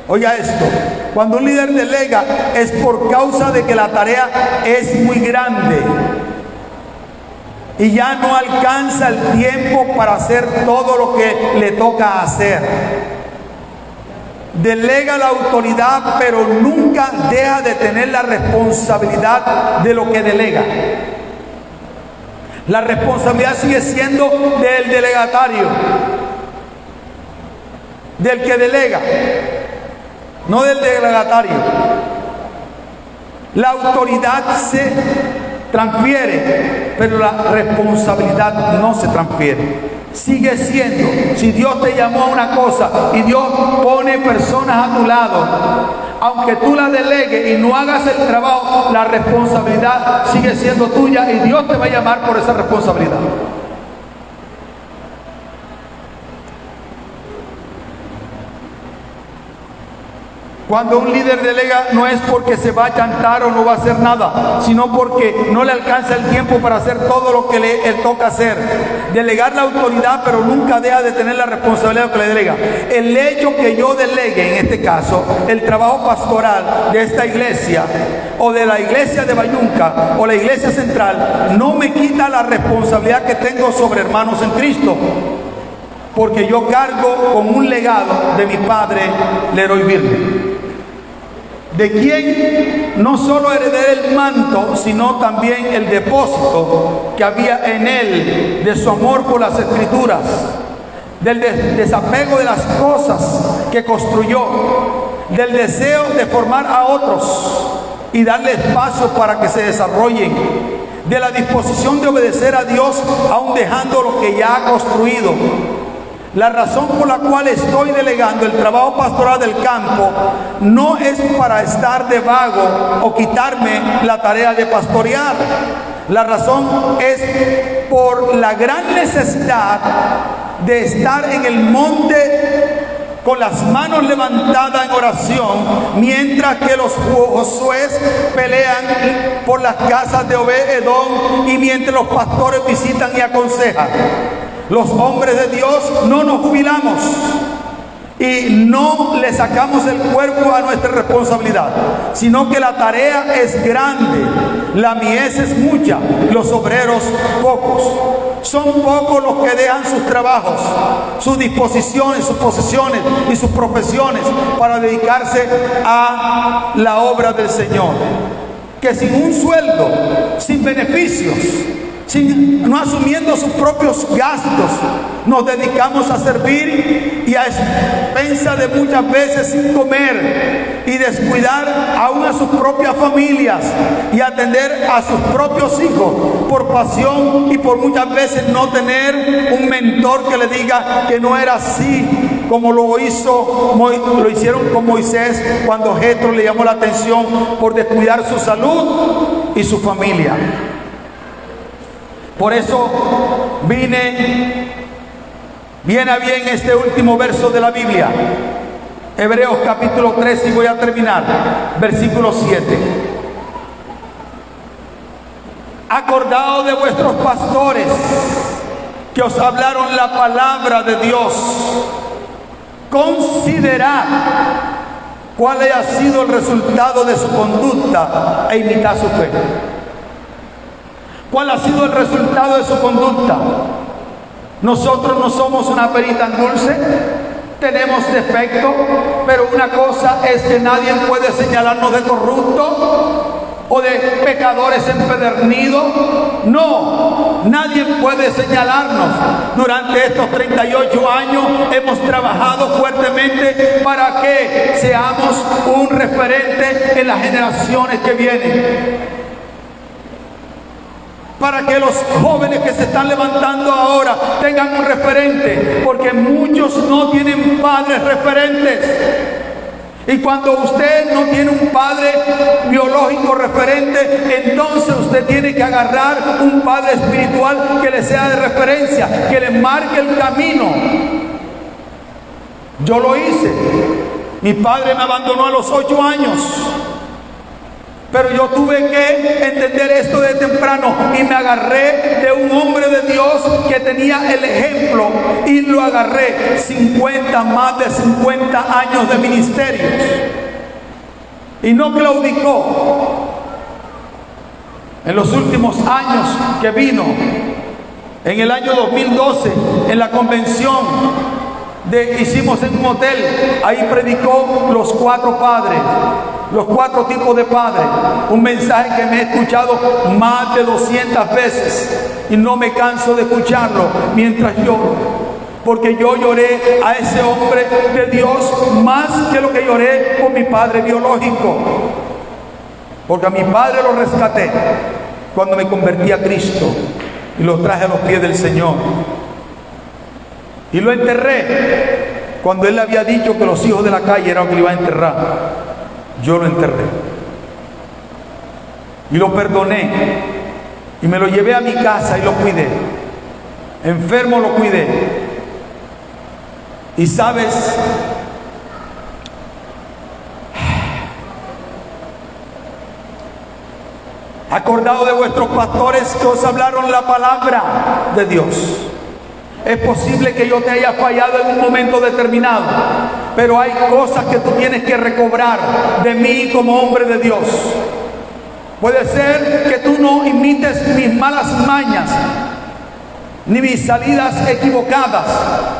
oiga esto, cuando un líder delega es por causa de que la tarea es muy grande y ya no alcanza el tiempo para hacer todo lo que le toca hacer. Delega la autoridad, pero nunca deja de tener la responsabilidad de lo que delega. La responsabilidad sigue siendo del delegatario, del que delega, no del delegatario. La autoridad se transfiere, pero la responsabilidad no se transfiere. Sigue siendo, si Dios te llamó a una cosa y Dios pone personas a tu lado, aunque tú la delegues y no hagas el trabajo, la responsabilidad sigue siendo tuya y Dios te va a llamar por esa responsabilidad. Cuando un líder delega no es porque se va a chantar o no va a hacer nada, sino porque no le alcanza el tiempo para hacer todo lo que le toca hacer. Delegar la autoridad, pero nunca deja de tener la responsabilidad de lo que le delega. El hecho que yo delegue, en este caso, el trabajo pastoral de esta iglesia, o de la iglesia de Bayunca, o la iglesia central, no me quita la responsabilidad que tengo sobre hermanos en Cristo. Porque yo cargo con un legado de mi padre, Leroy Virgen, de quien no solo heredé el manto, sino también el depósito que había en él, de su amor por las Escrituras, del desapego de las cosas que construyó, del deseo de formar a otros y darle espacio para que se desarrollen, de la disposición de obedecer a Dios aun dejando lo que ya ha construido. La razón por la cual estoy delegando el trabajo pastoral del campo no es para estar de vago o quitarme la tarea de pastorear. La razón es por la gran necesidad de estar en el monte con las manos levantadas en oración, mientras que los Josués pelean por las casas de Obed-Edom y mientras los pastores visitan y aconsejan. Los hombres de Dios no nos jubilamos y no le sacamos el cuerpo a nuestra responsabilidad, sino que la tarea es grande, la mies es mucha, los obreros pocos. Son pocos los que dejan sus trabajos, sus disposiciones, sus posesiones y sus profesiones para dedicarse a la obra del Señor, que sin un sueldo, sin beneficios, no asumiendo sus propios gastos, nos dedicamos a servir y a expensa de muchas veces sin comer y descuidar aún a sus propias familias y atender a sus propios hijos por pasión y por muchas veces no tener un mentor que le diga que no era así, como lo hicieron con Moisés cuando Jetro le llamó la atención por descuidar su salud y su familia. Por eso vine Viene a bien este último verso de la Biblia. Hebreos capítulo 3, y voy a terminar. Versículo 7. Acordaos de vuestros pastores que os hablaron la palabra de Dios. Considerad cuál haya sido el resultado de su conducta e imitad su fe. ¿Cuál ha sido el resultado de su conducta? Nosotros no somos una perita en dulce, tenemos defecto, pero una cosa es que nadie puede señalarnos de corrupto o de pecadores empedernidos. No, nadie puede señalarnos. Durante estos 38 años hemos trabajado fuertemente para que seamos un referente en las generaciones que vienen. Para que los jóvenes que se están levantando ahora tengan un referente, porque muchos no tienen padres referentes. Y cuando usted no tiene un padre biológico referente, entonces usted tiene que agarrar un padre espiritual que le sea de referencia, que le marque el camino. Yo lo hice. Mi padre me abandonó a los 8 años. Pero yo tuve que entender esto de temprano y me agarré de un hombre de Dios que tenía el ejemplo y lo agarré. Más de 50 años de ministerio. Y no claudicó. En los últimos años que vino, en el año 2012, en la convención hicimos en un hotel, ahí predicó los 4 padres. Los 4 tipos de padres, un mensaje que me he escuchado más de 200 veces y no me canso de escucharlo mientras lloro, porque yo lloré a ese hombre de Dios más que lo que lloré con mi padre biológico, porque a mi padre lo rescaté cuando me convertí a Cristo y lo traje a los pies del Señor y lo enterré cuando él le había dicho que los hijos de la calle eran los que lo iban a enterrar. Yo lo enterré y lo perdoné y me lo llevé a mi casa y lo cuidé. Enfermo lo cuidé. Y sabes, acordado de vuestros pastores que os hablaron la palabra de Dios. Es posible que yo te haya fallado en un momento determinado, pero hay cosas que tú tienes que recobrar de mí como hombre de Dios. Puede ser que tú no imites mis malas mañas, ni mis salidas equivocadas,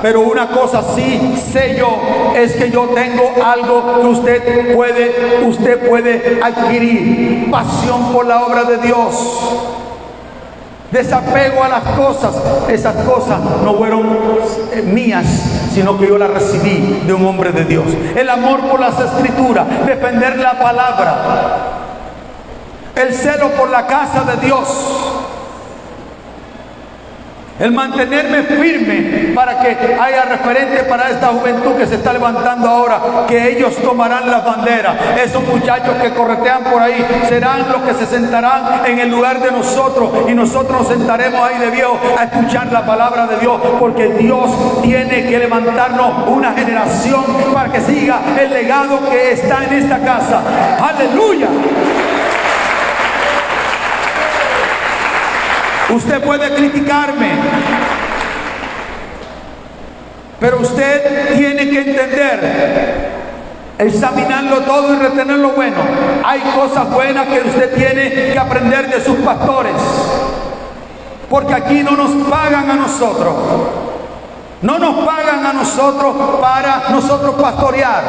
pero una cosa sí sé yo, es que yo tengo algo que usted puede adquirir: pasión por la obra de Dios. Desapego a las cosas. Esas cosas no fueron mías, sino que yo las recibí de un hombre de Dios. El amor por las Escrituras, defender la palabra, el celo por la casa de Dios, el mantenerme firme para que haya referente para esta juventud que se está levantando ahora, que ellos tomarán las banderas. Esos muchachos que corretean por ahí serán los que se sentarán en el lugar de nosotros, y nosotros nos sentaremos ahí de viejo a escuchar la palabra de Dios, porque Dios tiene que levantarnos una generación para que siga el legado que está en esta casa. ¡Aleluya! Usted puede criticarme, pero usted tiene que entender, examinarlo todo y retener lo bueno. Hay cosas buenas que usted tiene que aprender de sus pastores, porque aquí no nos pagan a nosotros. No nos pagan a nosotros para nosotros pastorear.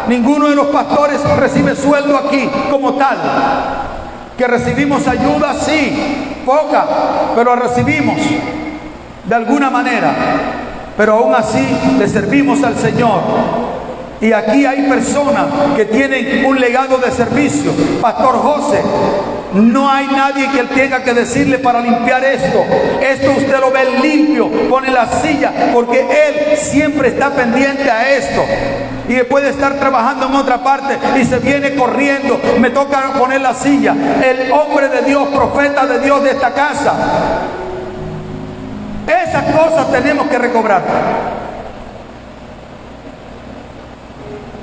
Ninguno de los pastores recibe sueldo aquí como tal. Que recibimos ayuda, sí, poca, pero recibimos de alguna manera, pero aún así le servimos al Señor. Y aquí hay personas que tienen un legado de servicio. Pastor José, no hay nadie que él tenga que decirle para limpiar esto. Esto usted lo ve limpio, pone la silla, porque él siempre está pendiente a esto. Y puede estar trabajando en otra parte y se viene corriendo. Me toca poner la silla. El hombre de Dios, profeta de Dios de esta casa, Esas cosas tenemos que recobrar.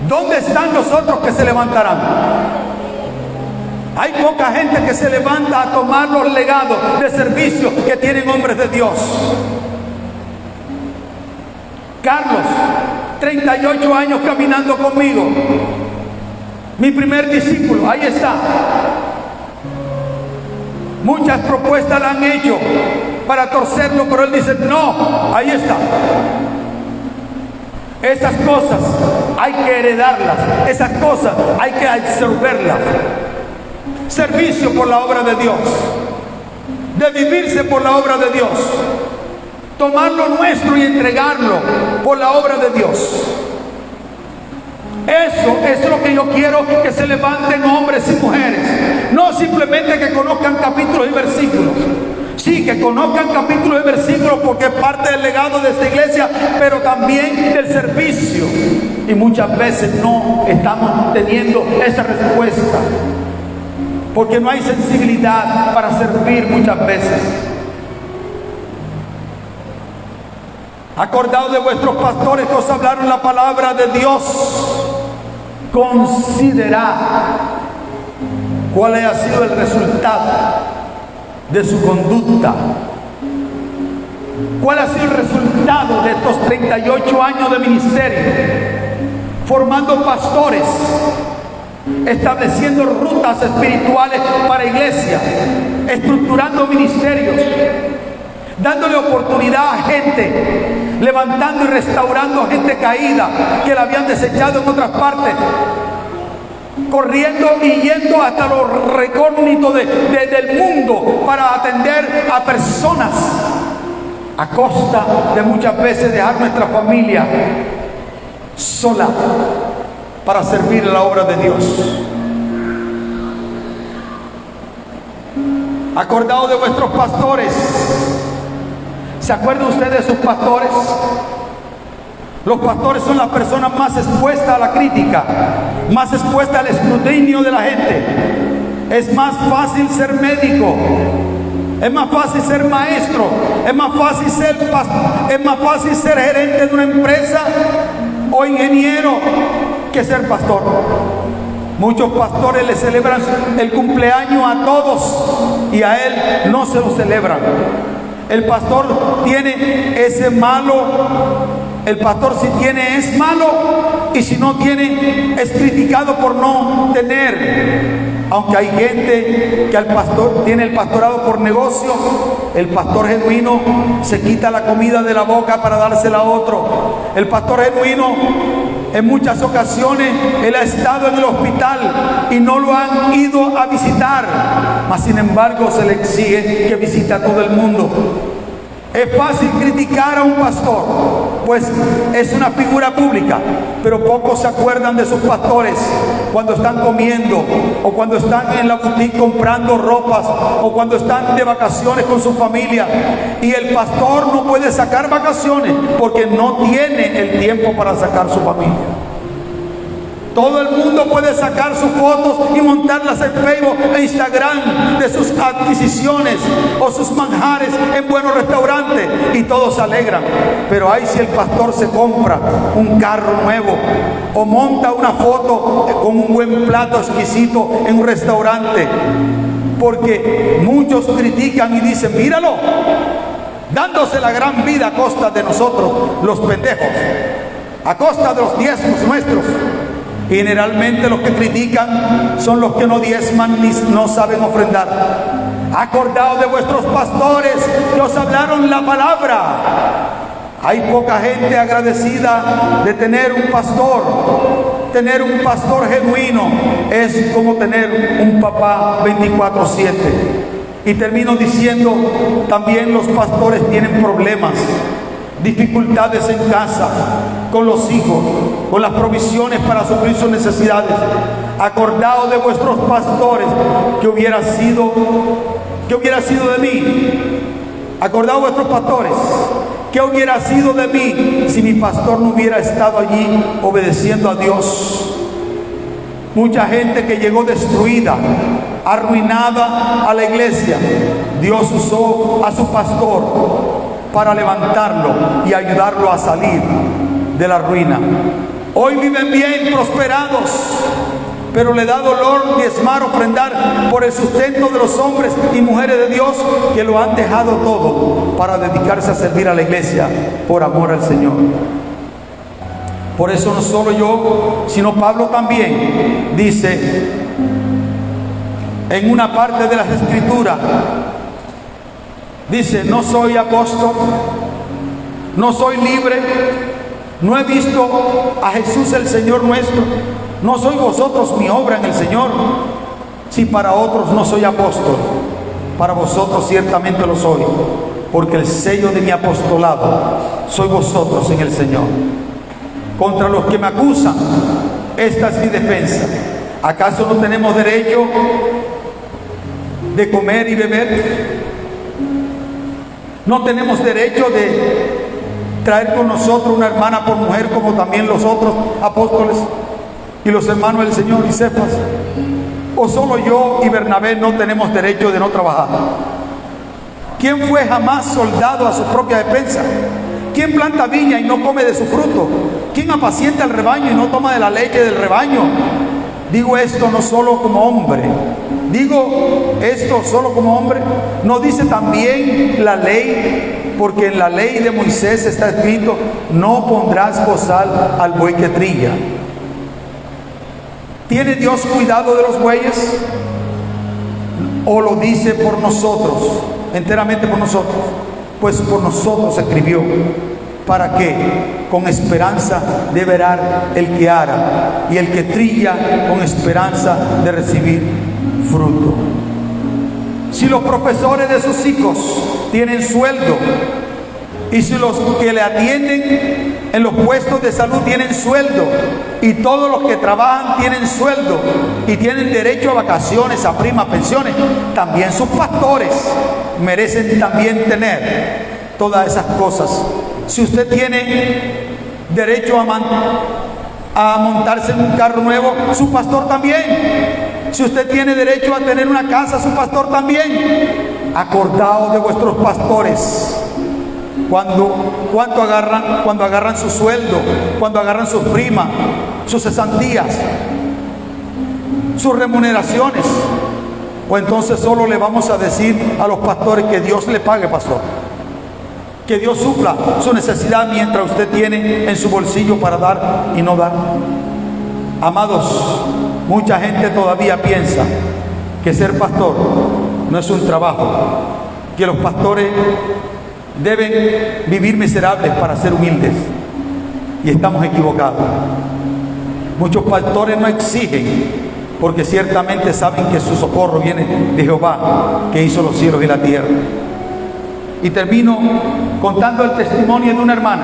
¿Dónde están los otros que se levantarán? Hay poca gente que se levanta a tomar los legados de servicio que tienen hombres de Dios. Carlos, 38 años caminando conmigo. Mi primer discípulo, ahí está. Muchas propuestas le han hecho para torcerlo, pero él dice, no, ahí está. Esas cosas hay que heredarlas, esas cosas hay que absorberlas. Servicio por la obra de Dios, de vivirse por la obra de Dios, tomar lo nuestro y entregarlo por la obra de Dios. Eso es lo que yo quiero, que se levanten hombres y mujeres. No simplemente que conozcan capítulos y versículos. Sí, que conozcan capítulos y versículos porque es parte del legado de esta iglesia, pero también del servicio. Y muchas veces no estamos teniendo esa respuesta, porque no hay sensibilidad para servir muchas veces. Acordaos de vuestros pastores que os hablaron la palabra de Dios. Considerad cuál ha sido el resultado de su conducta. ¿Cuál ha sido el resultado de estos 38 años de ministerio? Formando pastores, estableciendo rutas espirituales para iglesia, estructurando ministerios, dándole oportunidad a gente, levantando y restaurando a gente caída que la habían desechado en otras partes, corriendo y yendo hasta los recónditos del mundo para atender a personas, a costa de muchas veces dejar nuestra familia sola para servir la obra de Dios. Acordaos de vuestros pastores. ¿Se acuerdan ustedes de sus pastores? Los pastores son las personas más expuestas a la crítica, más expuestas al escrutinio de la gente. Es más fácil ser médico, es más fácil ser maestro, es más fácil ser gerente de una empresa o ingeniero que ser pastor. Muchos pastores le celebran el cumpleaños a todos y a él no se lo celebran. El pastor tiene ese malo, el pastor si tiene es malo, y si no tiene es criticado por no tener. Aunque hay gente que al pastor tiene el pastorado por negocio, el pastor genuino se quita la comida de la boca para dársela a otro. El pastor genuino, en muchas ocasiones él ha estado en el hospital y no lo han ido a visitar, mas sin embargo se le exige que visite a todo el mundo. Es fácil criticar a un pastor, pues es una figura pública, pero pocos se acuerdan de sus pastores cuando están comiendo, o cuando están en la boutique comprando ropas, o cuando están de vacaciones con su familia. Y el pastor no puede sacar vacaciones porque no tiene el tiempo para sacar su familia. Todo el mundo puede sacar sus fotos y montarlas en Facebook e Instagram de sus adquisiciones o sus manjares en buenos restaurantes, y todos se alegran. Pero ay, si el pastor se compra un carro nuevo o monta una foto con un buen plato exquisito en un restaurante, porque muchos critican y dicen, míralo, dándose la gran vida a costa de nosotros, los pendejos, a costa de los diezmos nuestros. Y generalmente los que critican son los que no diezman ni no saben ofrendar. Acordaos de vuestros pastores que os hablaron la palabra. Hay poca gente agradecida de tener un pastor. Tener un pastor genuino es como tener un papá 24/7. Y termino diciendo, también los pastores tienen problemas, dificultades en casa, con los hijos, con las provisiones para suplir sus necesidades. Acordaos de vuestros pastores. ¿Qué hubiera sido de mí? Acordaos de vuestros pastores. ¿Qué hubiera sido de mí si mi pastor no hubiera estado allí obedeciendo a Dios? Mucha gente que llegó destruida, arruinada a la iglesia, Dios usó a su pastor para levantarlo y ayudarlo a salir de la ruina. Hoy viven bien, prosperados, pero le da dolor diezmar, ofrendar por el sustento de los hombres y mujeres de Dios que lo han dejado todo para dedicarse a servir a la iglesia por amor al Señor. Por eso no solo yo, sino Pablo también dice en una parte de las Escrituras, dice: no soy apóstol, no soy libre, no he visto a Jesús el Señor nuestro, no sois vosotros mi obra en el Señor. Si para otros no soy apóstol, para vosotros ciertamente lo soy, porque el sello de mi apostolado sois vosotros en el Señor. Contra los que me acusan, esta es mi defensa. ¿Acaso no tenemos derecho de comer y beber? ¿No tenemos derecho de traer con nosotros una hermana por mujer, como también los otros apóstoles y los hermanos del Señor y Cefas? ¿O solo yo y Bernabé no tenemos derecho de no trabajar? ¿Quién fue jamás soldado a su propia defensa? ¿Quién planta viña y no come de su fruto? ¿Quién apacienta el rebaño y no toma de la leche del rebaño? Digo esto no solo como hombre. Digo esto solo como hombre. ¿No dice también la ley? Porque en la ley de Moisés está escrito: no pondrás bozal al buey que trilla. ¿Tiene Dios cuidado de los bueyes? ¿O lo dice por nosotros, enteramente por nosotros? Pues por nosotros escribió, para que con esperanza de verar el que ara, y el que trilla con esperanza de recibir fruto. Si los profesores de sus hijos tienen sueldo, y si los que le atienden en los puestos de salud tienen sueldo, y todos los que trabajan tienen sueldo y tienen derecho a vacaciones, a primas, pensiones, también sus pastores merecen también tener todas esas cosas. Si usted tiene derecho a montarse en un carro nuevo, su pastor también. Si usted tiene derecho a tener una casa, su pastor también. Acordaos de vuestros pastores cuando agarran su sueldo, cuando agarran sus primas, sus cesantías, sus remuneraciones. O entonces solo le vamos a decir a los pastores que Dios le pague, pastor, que Dios supla su necesidad mientras usted tiene en su bolsillo para dar y no dar. Amados, mucha gente todavía piensa que ser pastor no es un trabajo, que los pastores deben vivir miserables para ser humildes, y estamos equivocados. Muchos pastores no exigen porque ciertamente saben que su socorro viene de Jehová, que hizo los cielos y la tierra. Y termino contando el testimonio de una hermana.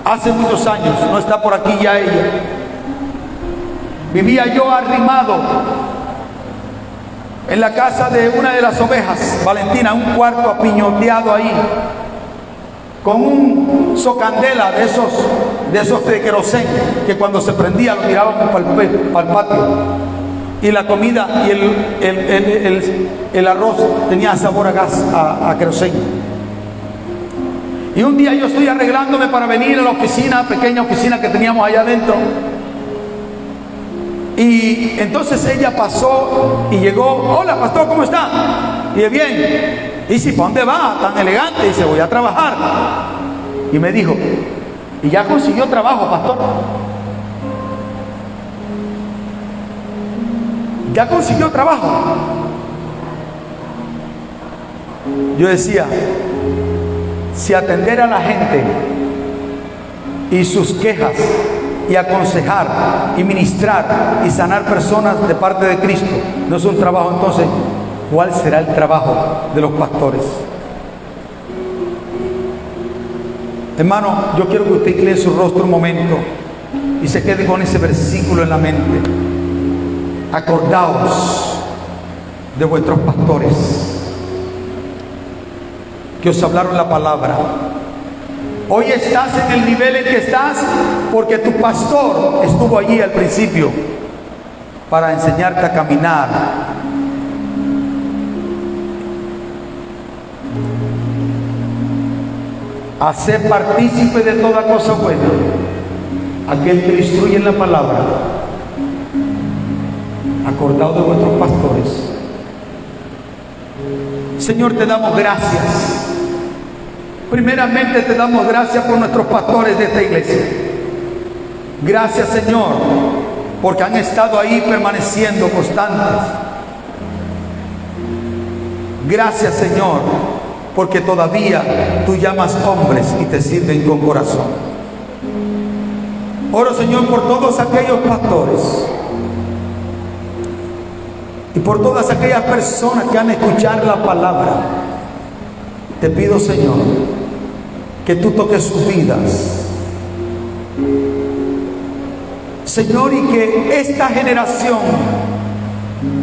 Hace muchos años, no está por aquí ya ella, vivía yo arrimado en la casa de una de las ovejas, Valentina, un cuarto apiñoteado ahí, con un socandela de esos de querosén, que cuando se prendía lo tirábamos para el patio. Y la comida y el arroz tenía sabor a gas, a querosén. Y un día yo estoy arreglándome para venir a la oficina, pequeña oficina que teníamos allá adentro. Y entonces ella pasó y llegó: hola, pastor, ¿cómo está? Y dije: bien. Y dice: ¿para dónde va? Tan elegante. Y dice: voy a trabajar. Y me dijo: ¿y ya consiguió trabajo, pastor? ¿Ya consiguió trabajo? Yo decía: si atender a la gente y sus quejas, y aconsejar y ministrar y sanar personas de parte de Cristo no es un trabajo, entonces ¿cuál será el trabajo de los pastores? Hermano, yo quiero que usted incline su rostro un momento y se quede con ese versículo en la mente. Acordaos de vuestros pastores que os hablaron la palabra. Hoy estás en el nivel en que estás porque tu pastor estuvo allí al principio para enseñarte a caminar. Hacer partícipe de toda cosa buena aquel que instruye en la palabra, acordado de vuestros pastores. Señor, te damos gracias. Primeramente te damos gracias por nuestros pastores de esta iglesia. Gracias, Señor, porque han estado ahí permaneciendo constantes. Gracias, Señor, porque todavía tú llamas hombres y te sirven con corazón. Oro, Señor, por todos aquellos pastores y por todas aquellas personas que han escuchado la palabra. Te pido, Señor, que tú toques sus vidas, Señor, y que esta generación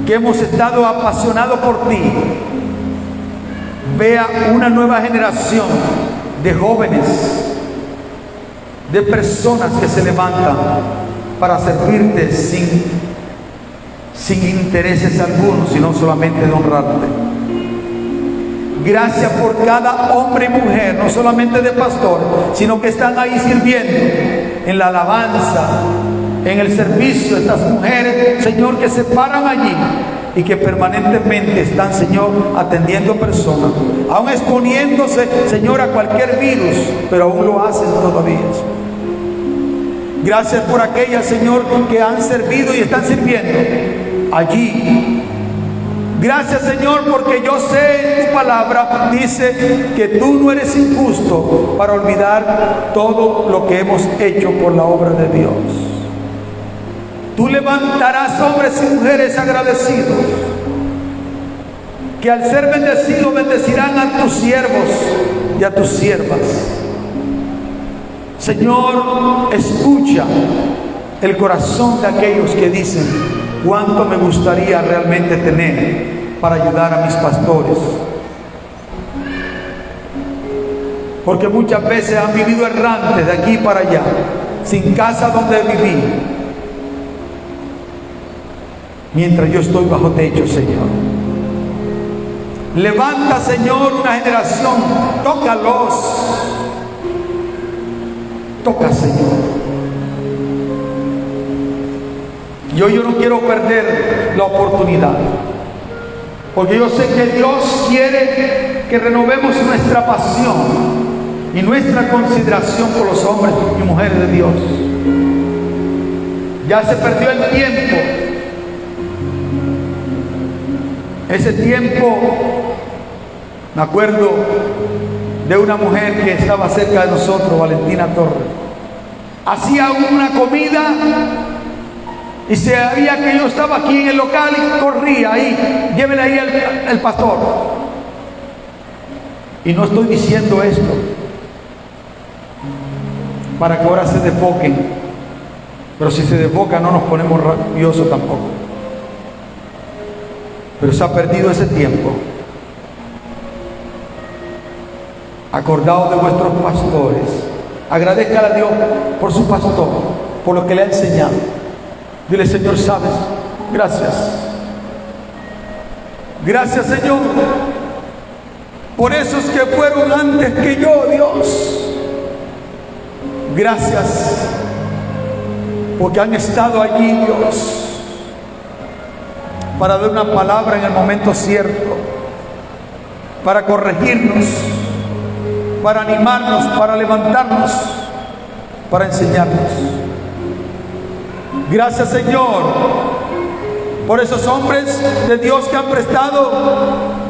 que hemos estado apasionados por ti vea una nueva generación de jóvenes, de personas que se levantan para servirte sin intereses algunos, sino solamente de honrarte. Gracias por cada hombre y mujer, no solamente de pastor, sino que están ahí sirviendo en la alabanza, en el servicio. Estas mujeres, Señor, que se paran allí y que permanentemente están, Señor, atendiendo personas, aún exponiéndose, Señor, a cualquier virus, pero aún lo hacen todavía. Gracias por aquellas, Señor, que han servido y están sirviendo allí. Gracias, Señor, porque yo sé en tu palabra, dice que tú no eres injusto para olvidar todo lo que hemos hecho por la obra de Dios. Tú levantarás hombres y mujeres agradecidos, que al ser bendecidos bendecirán a tus siervos y a tus siervas. Señor, escucha el corazón de aquellos que dicen: cuánto me gustaría realmente tener para ayudar a mis pastores. Porque muchas veces han vivido errantes de aquí para allá, sin casa donde vivir, mientras yo estoy bajo techo, Señor. Levanta, Señor, una generación. Tócalos. Toca, Señor. Yo no quiero perder la oportunidad, porque yo sé que Dios quiere que renovemos nuestra pasión y nuestra consideración por los hombres y mujeres de Dios. Ya se perdió el tiempo. Ese tiempo, me acuerdo de una mujer que estaba cerca de nosotros, Valentina Torres. Hacía una comida y se veía que yo estaba aquí en el local y corría ahí, llévele ahí el pastor. Y no estoy diciendo esto para que ahora se desfoquen, pero si se desfocan no nos ponemos rabiosos tampoco. Pero se ha perdido ese tiempo. Acordaos de vuestros pastores. Agradezca a Dios por su pastor, por lo que le ha enseñado. Dile: Señor, sabes, gracias. Gracias, Señor, por esos que fueron antes que yo, Dios. Gracias, porque han estado allí, Dios, para dar una palabra en el momento cierto, para corregirnos, para animarnos, para levantarnos, para enseñarnos. Gracias, Señor, por esos hombres de Dios que han prestado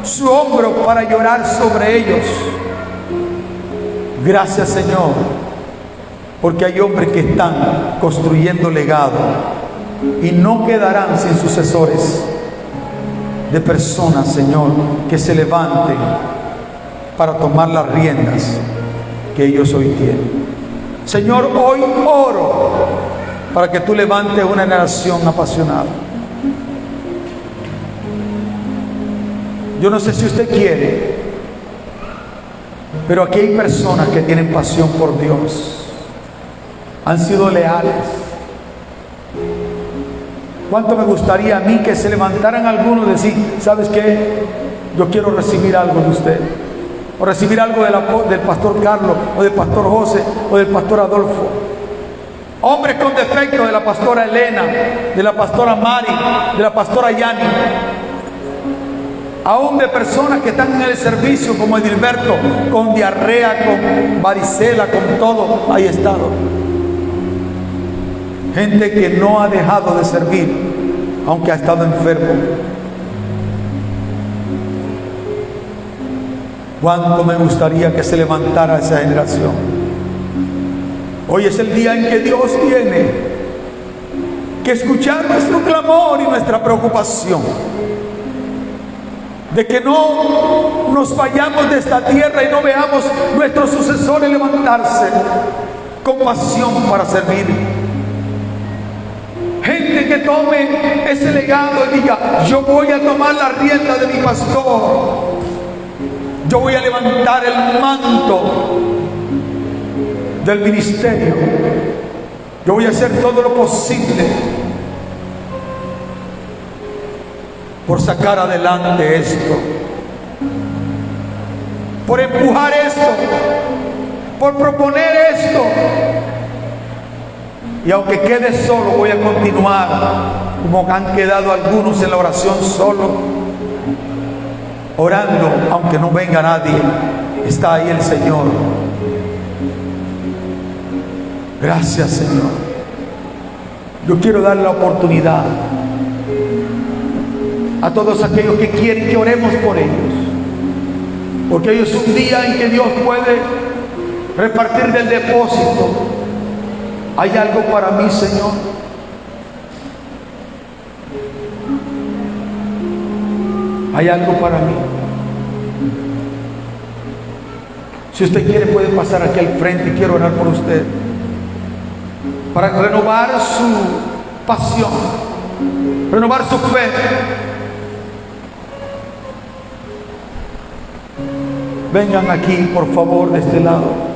su hombro para llorar sobre ellos. Gracias, Señor, porque hay hombres que están construyendo legado y no quedarán sin sucesores, de personas, Señor, que se levanten para tomar las riendas que ellos hoy tienen. Señor, hoy oro para que tú levantes una generación apasionada. Yo no sé si usted quiere, pero aquí hay personas que tienen pasión por Dios, han sido leales. ¿Cuánto me gustaría a mí que se levantaran algunos y decir: ¿sabes qué? Yo quiero recibir algo de usted. o recibir algo del pastor Carlos, o del pastor José, o del pastor Adolfo. Hombres con defectos, de la pastora Elena, de la pastora Mari, de la pastora Yani. Aún de personas que están en el servicio, como Edilberto, con diarrea, con varicela, con todo, ahí estado. Gente que no ha dejado de servir, aunque ha estado enfermo. Cuánto me gustaría que se levantara esa generación. Hoy es el día en que Dios tiene que escuchar nuestro clamor y nuestra preocupación, de que no nos vayamos de esta tierra y no veamos nuestros sucesores levantarse con pasión para servir. Gente que tome ese legado y diga: yo voy a tomar la rienda de mi pastor, yo voy a levantar el manto del ministerio, yo voy a hacer todo lo posible por sacar adelante esto, por empujar esto, por proponer esto. Y aunque quede solo, voy a continuar como han quedado algunos en la oración solo, orando, aunque no venga nadie. Está ahí el Señor. Gracias, Señor. Yo quiero dar la oportunidad a todos aquellos que quieren que oremos por ellos, porque hoy es un día en que Dios puede repartir del depósito. ¿Hay algo para mí, Señor? ¿Hay algo para mí? Si usted quiere, puede pasar aquí al frente. Quiero orar por usted, para renovar su pasión, renovar su fe. Vengan aquí, por favor, de este lado.